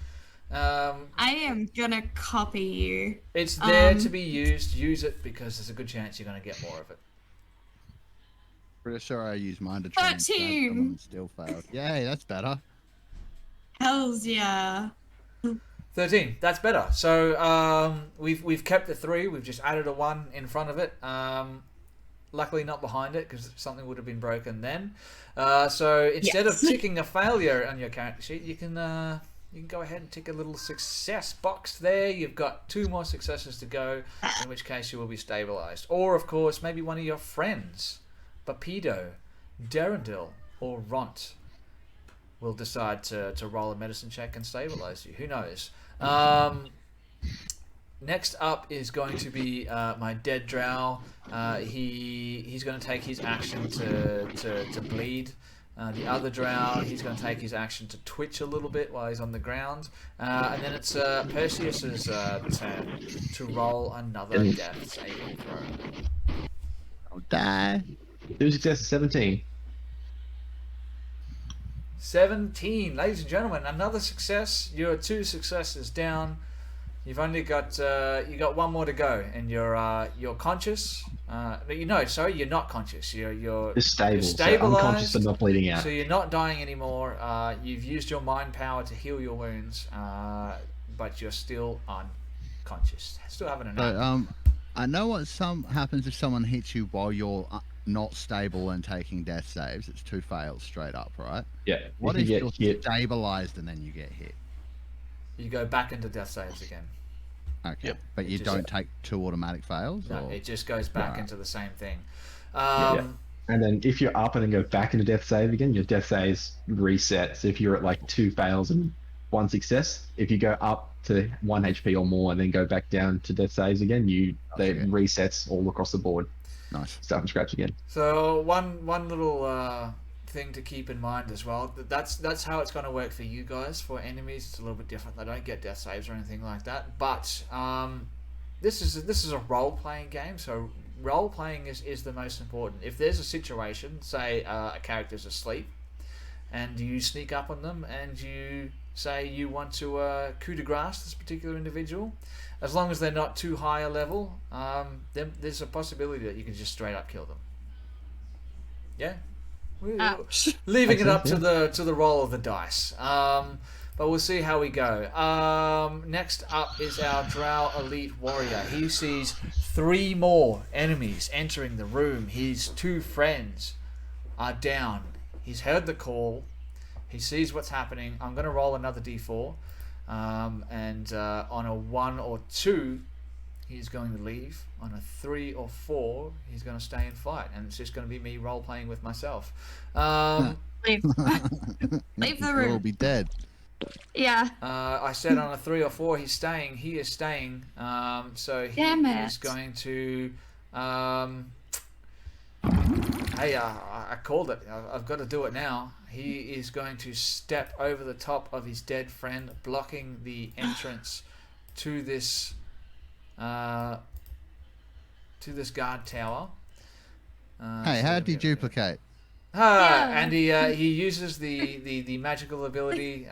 Speaker 5: I am gonna copy you.
Speaker 1: It's there to be used. Use it because there's a good chance you're going to get more of it.
Speaker 3: Pretty sure I used mine to try and stab
Speaker 5: 13.
Speaker 3: someone and still failed. Yay, that's better.
Speaker 5: Hells yeah.
Speaker 1: 13. That's better. So we've kept the 3. We've just added a 1 in front of it. Luckily not behind it because something would have been broken then. So instead of ticking a failure on your character sheet, you can go ahead and tick a little success box there. You've got 2 more successes to go, in which case you will be stabilized. Or of course maybe one of your friends, Bapido, Derendil, or Ront, will decide to roll a medicine check and stabilize you. Who knows? Next up is going to be my dead drow. He's going to take his action to bleed. The other drow, he's going to take his action to twitch a little bit while he's on the ground. And then it's Perseus's turn to roll another death saving throw.
Speaker 3: I'll die.
Speaker 4: 2 successes, 17.
Speaker 1: 17, ladies and gentlemen, another success. You're 2 successes down. You've only got you got 1 more to go, and you're conscious. You're not conscious. You're
Speaker 4: Just stable.
Speaker 1: You're
Speaker 4: So
Speaker 1: stabilized,
Speaker 4: unconscious but not bleeding out.
Speaker 1: so you're not dying anymore. You've used your mind power to heal your wounds, but you're still unconscious. Still having a nap.
Speaker 3: So, I know what happens if someone hits you while you're not stable and taking death saves. It's 2 fails straight up, right?
Speaker 4: Yeah.
Speaker 3: What
Speaker 4: if
Speaker 3: if
Speaker 4: you
Speaker 3: you're
Speaker 4: get hit,
Speaker 3: stabilized and then you get hit?
Speaker 1: You go back into death saves again.
Speaker 3: Okay.
Speaker 2: Yep.
Speaker 3: But you
Speaker 1: Just-
Speaker 3: don't take 2 automatic fails?
Speaker 1: No,
Speaker 3: or?
Speaker 1: it just goes back
Speaker 3: Right.
Speaker 1: into the same thing.
Speaker 4: Yeah. And then if you're up and then go back into death save again, your death saves reset. So if you're at like 2 fails and 1 success, if you go up to 1 HP or more and then go back down to death saves again, they
Speaker 3: Okay.
Speaker 4: resets all across the board.
Speaker 3: Nice.
Speaker 4: Start from scratch again.
Speaker 1: So one little thing to keep in mind as well. That's how it's going to work for you guys. For enemies, it's a little bit different. They don't get death saves or anything like that. But this is a role playing game. So role playing is the most important. If there's a situation, say a character's asleep, and you sneak up on them and you say you want to coup de grace this particular individual, as long as they're not too high a level, then there's a possibility that you can just straight up kill them. Yeah,
Speaker 5: Ouch.
Speaker 1: leaving
Speaker 4: Makes
Speaker 1: it up
Speaker 4: sense,
Speaker 1: to the roll of the dice. But we'll see how we go. Next up is our Drow Elite Warrior. He sees 3 more enemies entering the room. His 2 friends are down. He's heard the call. He sees what's happening. I'm going to roll another d4. And on a 1 or 2, he's going to leave. On a 3 or 4, he's going to stay and fight. And it's just going to be me role-playing with myself.
Speaker 5: Leave. Leave the
Speaker 3: We'll all
Speaker 5: room.
Speaker 3: be dead.
Speaker 5: Yeah.
Speaker 1: I said on a 3 or 4, he's staying. He is staying. So he
Speaker 5: Damn
Speaker 1: is
Speaker 5: it.
Speaker 1: going to... Hey, I called it. I've got to do it now. He is going to step over the top of his dead friend, blocking the entrance to this guard tower.
Speaker 3: Hey,
Speaker 1: so
Speaker 3: how
Speaker 1: let
Speaker 3: do
Speaker 1: me
Speaker 3: you
Speaker 1: go there.
Speaker 3: duplicate?
Speaker 1: And he uses the magical ability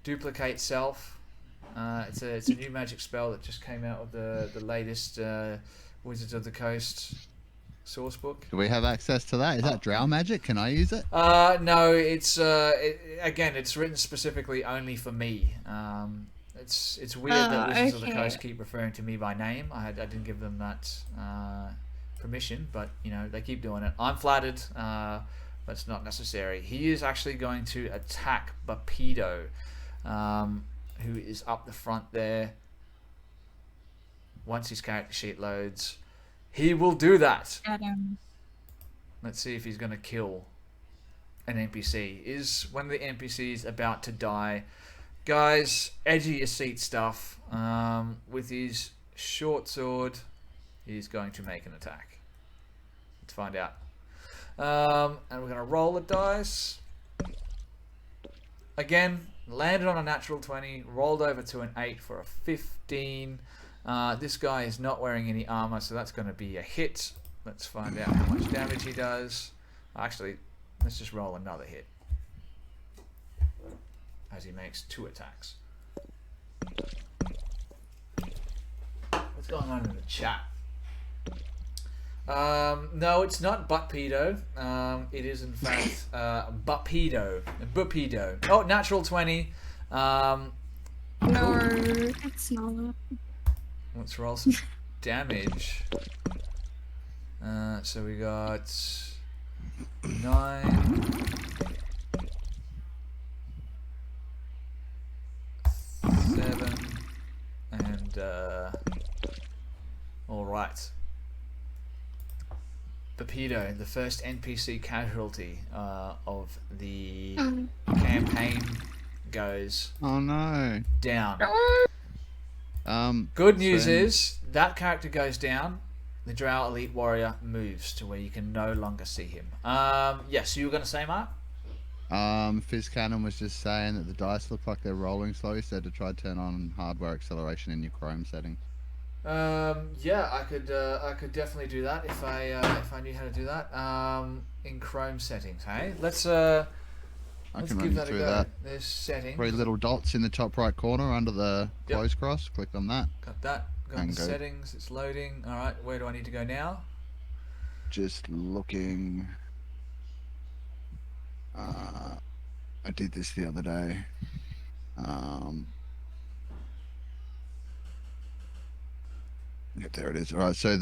Speaker 1: duplicate self. It's a new magic spell that just came out with the latest Wizards of the Coast source book.
Speaker 3: Do we have access to that? Is that drow magic? Can I use it?
Speaker 1: No, it's again, it's written specifically only for me. It's weird that Wizards of the
Speaker 5: okay.
Speaker 1: Coast keep referring to me by name. I didn't give them that permission, but you know they keep doing it. I'm flattered, but it's not necessary. He is actually going to attack Bapido, who is up the front there. Once his character sheet loads, he will do that.
Speaker 5: Get him.
Speaker 1: Let's see if he's going to kill an NPC. Is one of the NPCs about to die? Guys, edge of your seat stuff. With his short sword, he's going to make an attack. Let's find out. And we're going to roll the dice. Again, landed on a natural 20, rolled over to an 8 for a 15. This guy is not wearing any armor, so that's going to be a hit. Let's find out how much damage he does. Actually, let's just roll another hit as he makes 2 attacks. What's going on in the chat? No, it's not Buttpedo. It is in fact Buppedo. Buppedo. Oh, natural 20.
Speaker 5: No, it's not.
Speaker 1: Let's roll some damage. So we got 9, 7, and all right. Bapido, the first NPC casualty of the campaign, goes
Speaker 3: Oh no.
Speaker 1: down.
Speaker 3: Good
Speaker 1: news is that character goes down. The Drow Elite Warrior moves to where you can no longer see him. Yes, you were going to say, Mark?
Speaker 3: Fizz Cannon was just saying that the dice look like they're rolling slow, so to try to turn on hardware acceleration in your Chrome settings.
Speaker 1: Yeah, I could definitely do that if I knew how to do that. In Chrome settings, hey? Let's
Speaker 3: can
Speaker 1: give
Speaker 3: run you
Speaker 1: that a
Speaker 3: through
Speaker 1: go.
Speaker 3: that.
Speaker 1: There's settings.
Speaker 3: 3 little dots in the top right corner under the
Speaker 1: Yep.
Speaker 3: close cross. Click on that.
Speaker 1: Got that. Got
Speaker 3: And
Speaker 1: the
Speaker 3: go.
Speaker 1: settings. It's loading. All right, where do I need to go now?
Speaker 3: Just looking. I did this the other day. Yep, there it is. All right, so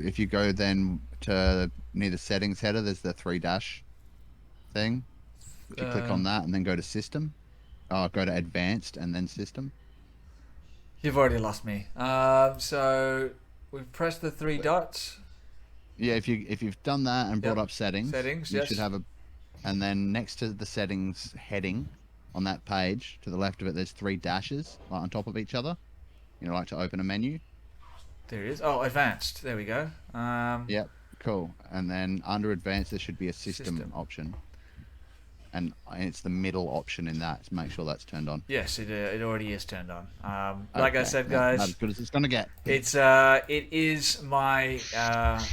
Speaker 3: if you go then to near the settings header, there's the 3 dash thing. If you click on that and then go to system, go to advanced and then system.
Speaker 1: You've already lost me. So we've pressed the 3 dots.
Speaker 3: Yeah, if you've done that and brought
Speaker 1: Yep.
Speaker 3: up settings,
Speaker 1: Settings,
Speaker 3: you
Speaker 1: yes.
Speaker 3: should have and then next to the settings heading on that page, to the left of it, there's 3 dashes right on top of each other. You know, like to open a menu.
Speaker 1: There it is. Oh, advanced. There we go.
Speaker 3: Yep, cool. And then under advanced, there should be a system
Speaker 1: System.
Speaker 3: option. And it's the middle option in that. So make sure that's turned on.
Speaker 1: Yes, it already is turned on. Like I
Speaker 3: Okay,
Speaker 1: said,
Speaker 3: that's
Speaker 1: guys,
Speaker 3: as good as it's gonna get.
Speaker 1: it is my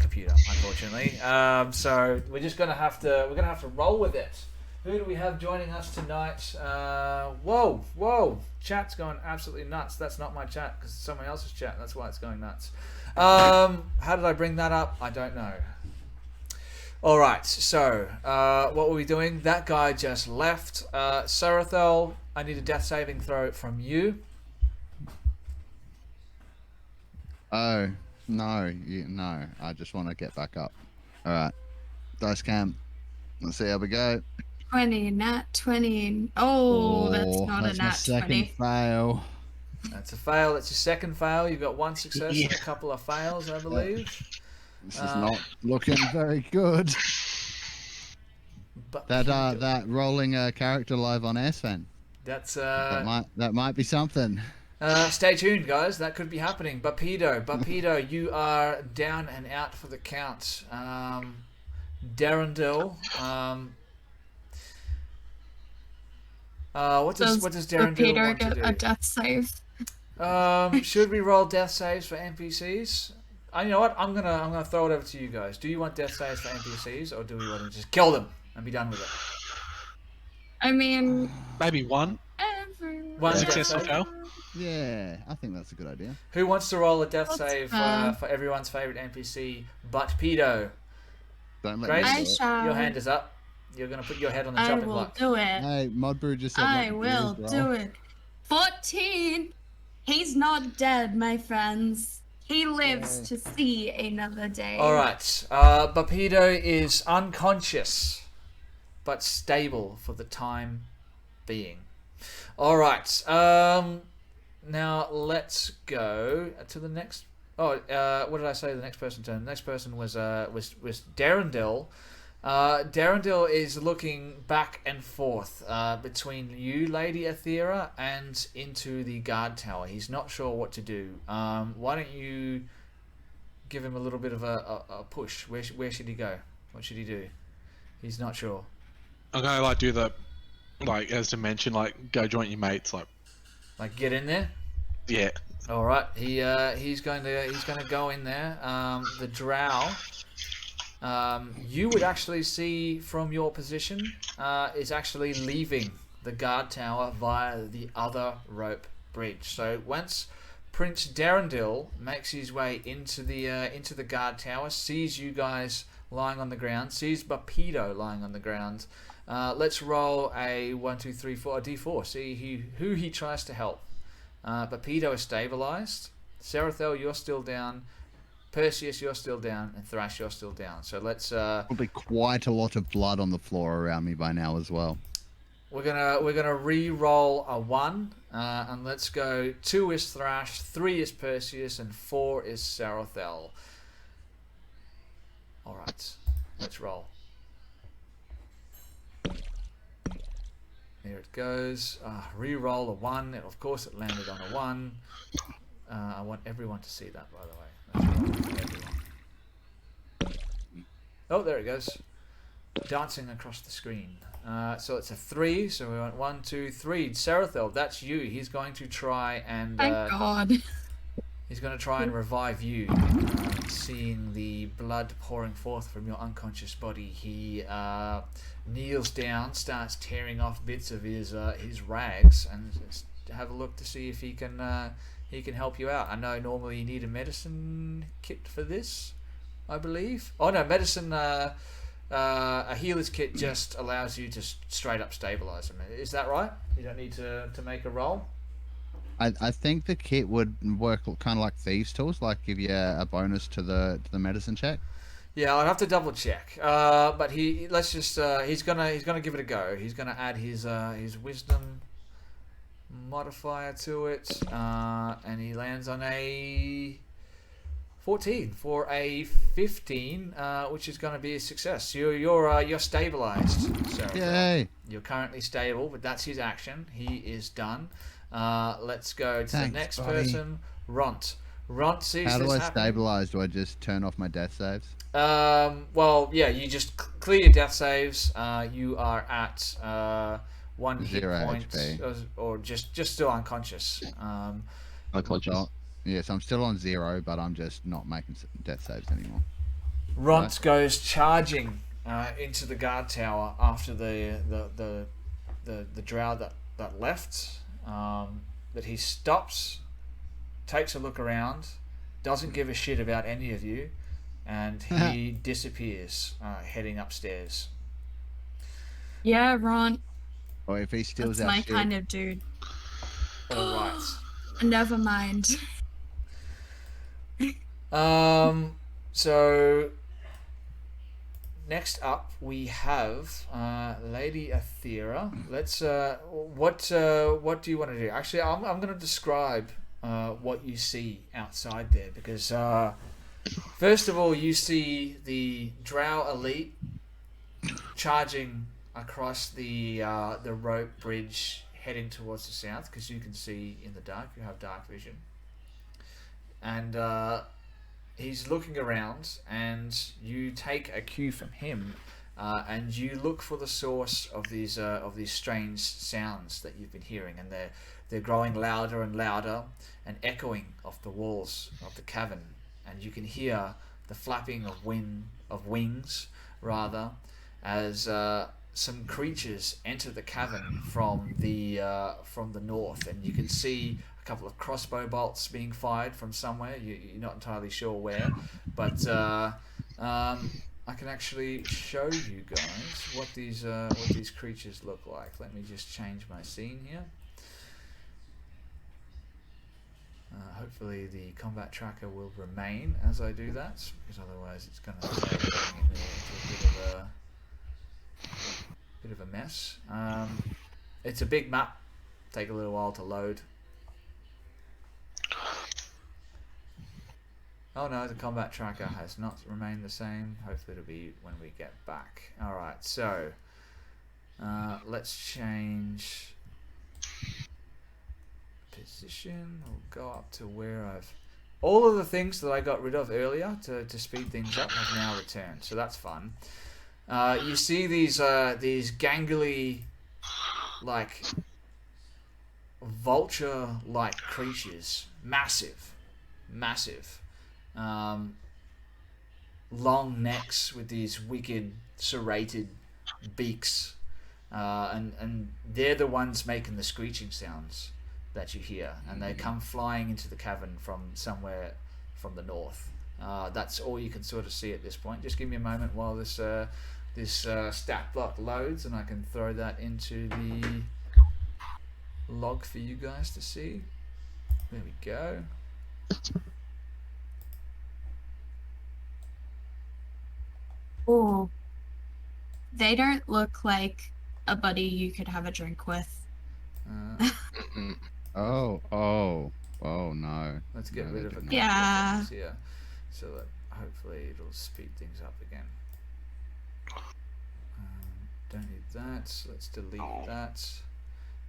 Speaker 1: computer, unfortunately. So we're just gonna have to roll with it. Who do we have joining us tonight? Whoa! Chat's going absolutely nuts. That's not my chat because it's someone else's chat. That's why it's going nuts. How did I bring that up? I don't know. All right. So what were we doing? That guy just left. Sarathel, I need a death saving throw from you.
Speaker 3: Oh no, no! I just want to get back up. All right, dice cam. Let's see how we go.
Speaker 5: 20, nat 20. Oh, that's not
Speaker 3: that's
Speaker 5: a
Speaker 3: my
Speaker 5: nat
Speaker 3: second
Speaker 5: 20.
Speaker 3: fail.
Speaker 1: That's a fail. That's your second fail. You've got 1 success and a couple of fails, I believe.
Speaker 3: This is not looking very good.
Speaker 1: But
Speaker 3: That rolling character live on Airsfan.
Speaker 1: that's
Speaker 3: That might be something.
Speaker 1: stay tuned, guys. That could be happening. Bapido, you are down and out for the count. Darendil, what does Darendil
Speaker 5: Peter
Speaker 1: want to
Speaker 5: get
Speaker 1: do?
Speaker 5: a death save?
Speaker 1: Should we roll death saves for NPCs? You know what? I'm gonna throw it over to you guys. Do you want death saves for NPCs, or do we want to just kill them and be done with it?
Speaker 5: I mean,
Speaker 2: Maybe one.
Speaker 5: everyone.
Speaker 1: One
Speaker 2: Success
Speaker 1: death
Speaker 2: or
Speaker 1: save.
Speaker 2: fail.
Speaker 3: Yeah, I think that's a good idea.
Speaker 1: Who wants to roll a death
Speaker 5: That's
Speaker 1: save
Speaker 5: fair.
Speaker 1: for everyone's favorite NPC, but Pedo?
Speaker 3: Don't let
Speaker 1: Grace,
Speaker 3: me
Speaker 5: I
Speaker 3: do it.
Speaker 5: shall.
Speaker 1: your hand is up. You're gonna put your head on the
Speaker 5: I
Speaker 1: chopping
Speaker 5: will
Speaker 1: block.
Speaker 5: do it.
Speaker 3: Hey, Modbrew just said
Speaker 5: I
Speaker 3: let
Speaker 5: will
Speaker 3: Bruce
Speaker 5: do
Speaker 3: roll.
Speaker 5: it. 14. He's not dead, my friends. He lives
Speaker 3: Yay.
Speaker 5: to see another day.
Speaker 1: All right. Bapido is unconscious, but stable for the time being. All right. Now let's go to the next. Oh, what did I say? The next person turn. The next person was Darendil. Darendil is looking back and forth between you, Lady Athera, and into the guard tower. He's not sure what to do. Why don't you give him a little bit of a push? Where should he go? What should he do? He's not sure.
Speaker 2: I'm gonna like do the, like as to mention, like go join your mates, like
Speaker 1: Like get in there.
Speaker 2: yeah.
Speaker 1: All right. He's going to go in there. The drow. You would actually see from your position is actually leaving the guard tower via the other rope bridge. So once Prince Darendil makes his way into the guard tower, sees you guys lying on the ground, sees Bapido lying on the ground. Let's roll a 1, 2, 3, 4, a d4. See who he tries to help. Bapido is stabilized. Serathel, you're still down. Perseus, you're still down, and Thrash, you're still down. So let's
Speaker 3: Probably quite a lot of blood on the floor around me by now as well.
Speaker 1: we're gonna re-roll a 1, and let's go 2 is Thrash, 3 is Perseus, and 4 is Serathel. All right, let's roll. There it goes. Re-roll a 1. Of course, it landed on a 1. I want everyone to see that, by the way. Let's roll everyone. Oh, there it goes. Dancing across the screen. So it's a 3. So we went 1, 2, 3. Serathel, that's you. He's going to try and
Speaker 5: Thank God.
Speaker 1: he's going to try and revive you. Seeing the blood pouring forth from your unconscious body, he kneels down, starts tearing off bits of his rags, and have a look to see if he can help you out. I know normally you need a medicine kit for this, I believe. Oh no, medicine. A healer's kit just allows you to straight up stabilize him. Is that right? You don't need to make a roll.
Speaker 3: I think the kit would work kind of like thieves' tools, like give you a bonus to the medicine check.
Speaker 1: Yeah, I'd have to double check. But let's just he's gonna give it a go. He's gonna add his wisdom modifier to it, and he lands on a 14 for a 15, which is going to be a success. You're stabilized. So
Speaker 3: Yay!
Speaker 1: you're currently stable, but that's his action. He is done. Let's go to
Speaker 3: Thanks,
Speaker 1: the next
Speaker 3: buddy.
Speaker 1: person, Runt. Runt sees
Speaker 3: How do
Speaker 1: this
Speaker 3: I
Speaker 1: happening.
Speaker 3: stabilize? Do I just turn off my death saves?
Speaker 1: Well, yeah, you just clear your death saves. You are at 1 hit
Speaker 3: 0
Speaker 1: point,
Speaker 3: HP.
Speaker 1: or just still unconscious.
Speaker 4: Unconscious.
Speaker 3: So, yes, I'm still on 0, but I'm just not making death saves anymore.
Speaker 1: Runt goes charging into the guard tower after the drow that left. But he stops, takes a look around, doesn't give a shit about any of you, and he disappears, heading upstairs.
Speaker 5: Yeah, Ron.
Speaker 3: Or if he steals
Speaker 5: That's
Speaker 3: our
Speaker 5: my
Speaker 3: shit,
Speaker 5: kind of dude.
Speaker 1: All right.
Speaker 5: Never mind.
Speaker 1: So next up we have Lady Athera. Let's what do you want to do? Actually, I'm going to describe what you see outside there, because first of all you see the Drow elite charging across the rope bridge heading towards the south, because you can see in the dark. You have dark vision. And he's looking around, and you take a cue from him, and you look for the source of these strange sounds that you've been hearing, and they're growing louder and louder, and echoing off the walls of the cavern, and you can hear the flapping of wings, rather, as some creatures enter the cavern from the north, and you can see a couple of crossbow bolts being fired from somewhere. You're not entirely sure where, but I can actually show you guys what these creatures look like. Let me just change my scene here. Hopefully the combat tracker will remain as I do that, because otherwise it's going to start getting into a bit of a mess. It's a big map. Take a little while to load. Oh no, the combat tracker has not remained the same. Hopefully it'll be when we get back. Alright, so let's change position. We'll go up to where I've... All of the things that I got rid of earlier to speed things up have now returned, so that's fun. You see these gangly, like, vulture-like creatures. Massive. Long necks with these wicked, serrated beaks. And they're the ones making the screeching sounds that you hear. And they come flying into the cavern from somewhere from the north. That's all you can sort of see at this point. Just give me a moment while this stat block loads, and I can throw that into the log for you guys to see. There we go.
Speaker 5: Oh, they don't look like a buddy you could have a drink with.
Speaker 3: Oh no.
Speaker 1: Let's get
Speaker 3: No,
Speaker 1: rid
Speaker 3: they
Speaker 1: of a
Speaker 3: did
Speaker 1: couple
Speaker 3: not.
Speaker 5: Yeah.
Speaker 1: of things here, so that hopefully it'll speed things up again. Don't need that. Let's delete that.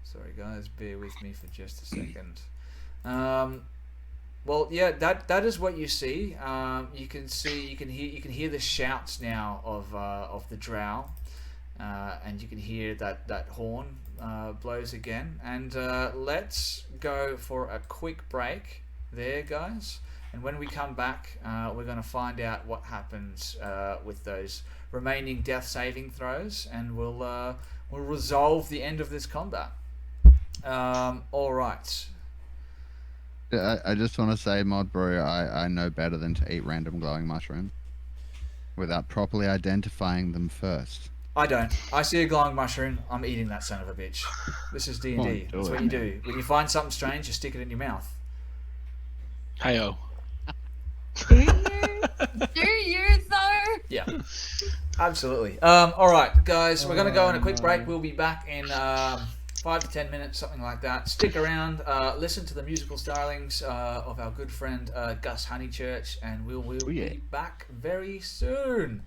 Speaker 1: Sorry guys, bear with me for just a second. Well, yeah, that is what you see. You can hear the shouts now of the drow, and you can hear that horn blows again. And let's go for a quick break there, guys. And when we come back, we're going to find out what happens with those remaining death saving throws, and we'll resolve the end of this combat. All right.
Speaker 3: I just want to say, Mod Bro, I know better than to eat random glowing mushrooms without properly identifying them first.
Speaker 1: I don't. I see a glowing mushroom, I'm eating that son of a bitch. This is D&D.
Speaker 3: do
Speaker 1: That's
Speaker 3: it,
Speaker 1: what you
Speaker 3: man.
Speaker 1: do. When you find something strange, you stick it in your mouth.
Speaker 2: Heyo.
Speaker 5: Do you though?
Speaker 1: Yeah. Absolutely. All right, guys, we're going to go on a quick break. We'll be back in 5 to 10 minutes, something like that. Stick around, listen to the musical stylings of our good friend Gus Honeychurch, and we'll
Speaker 3: yeah.
Speaker 1: be back very soon.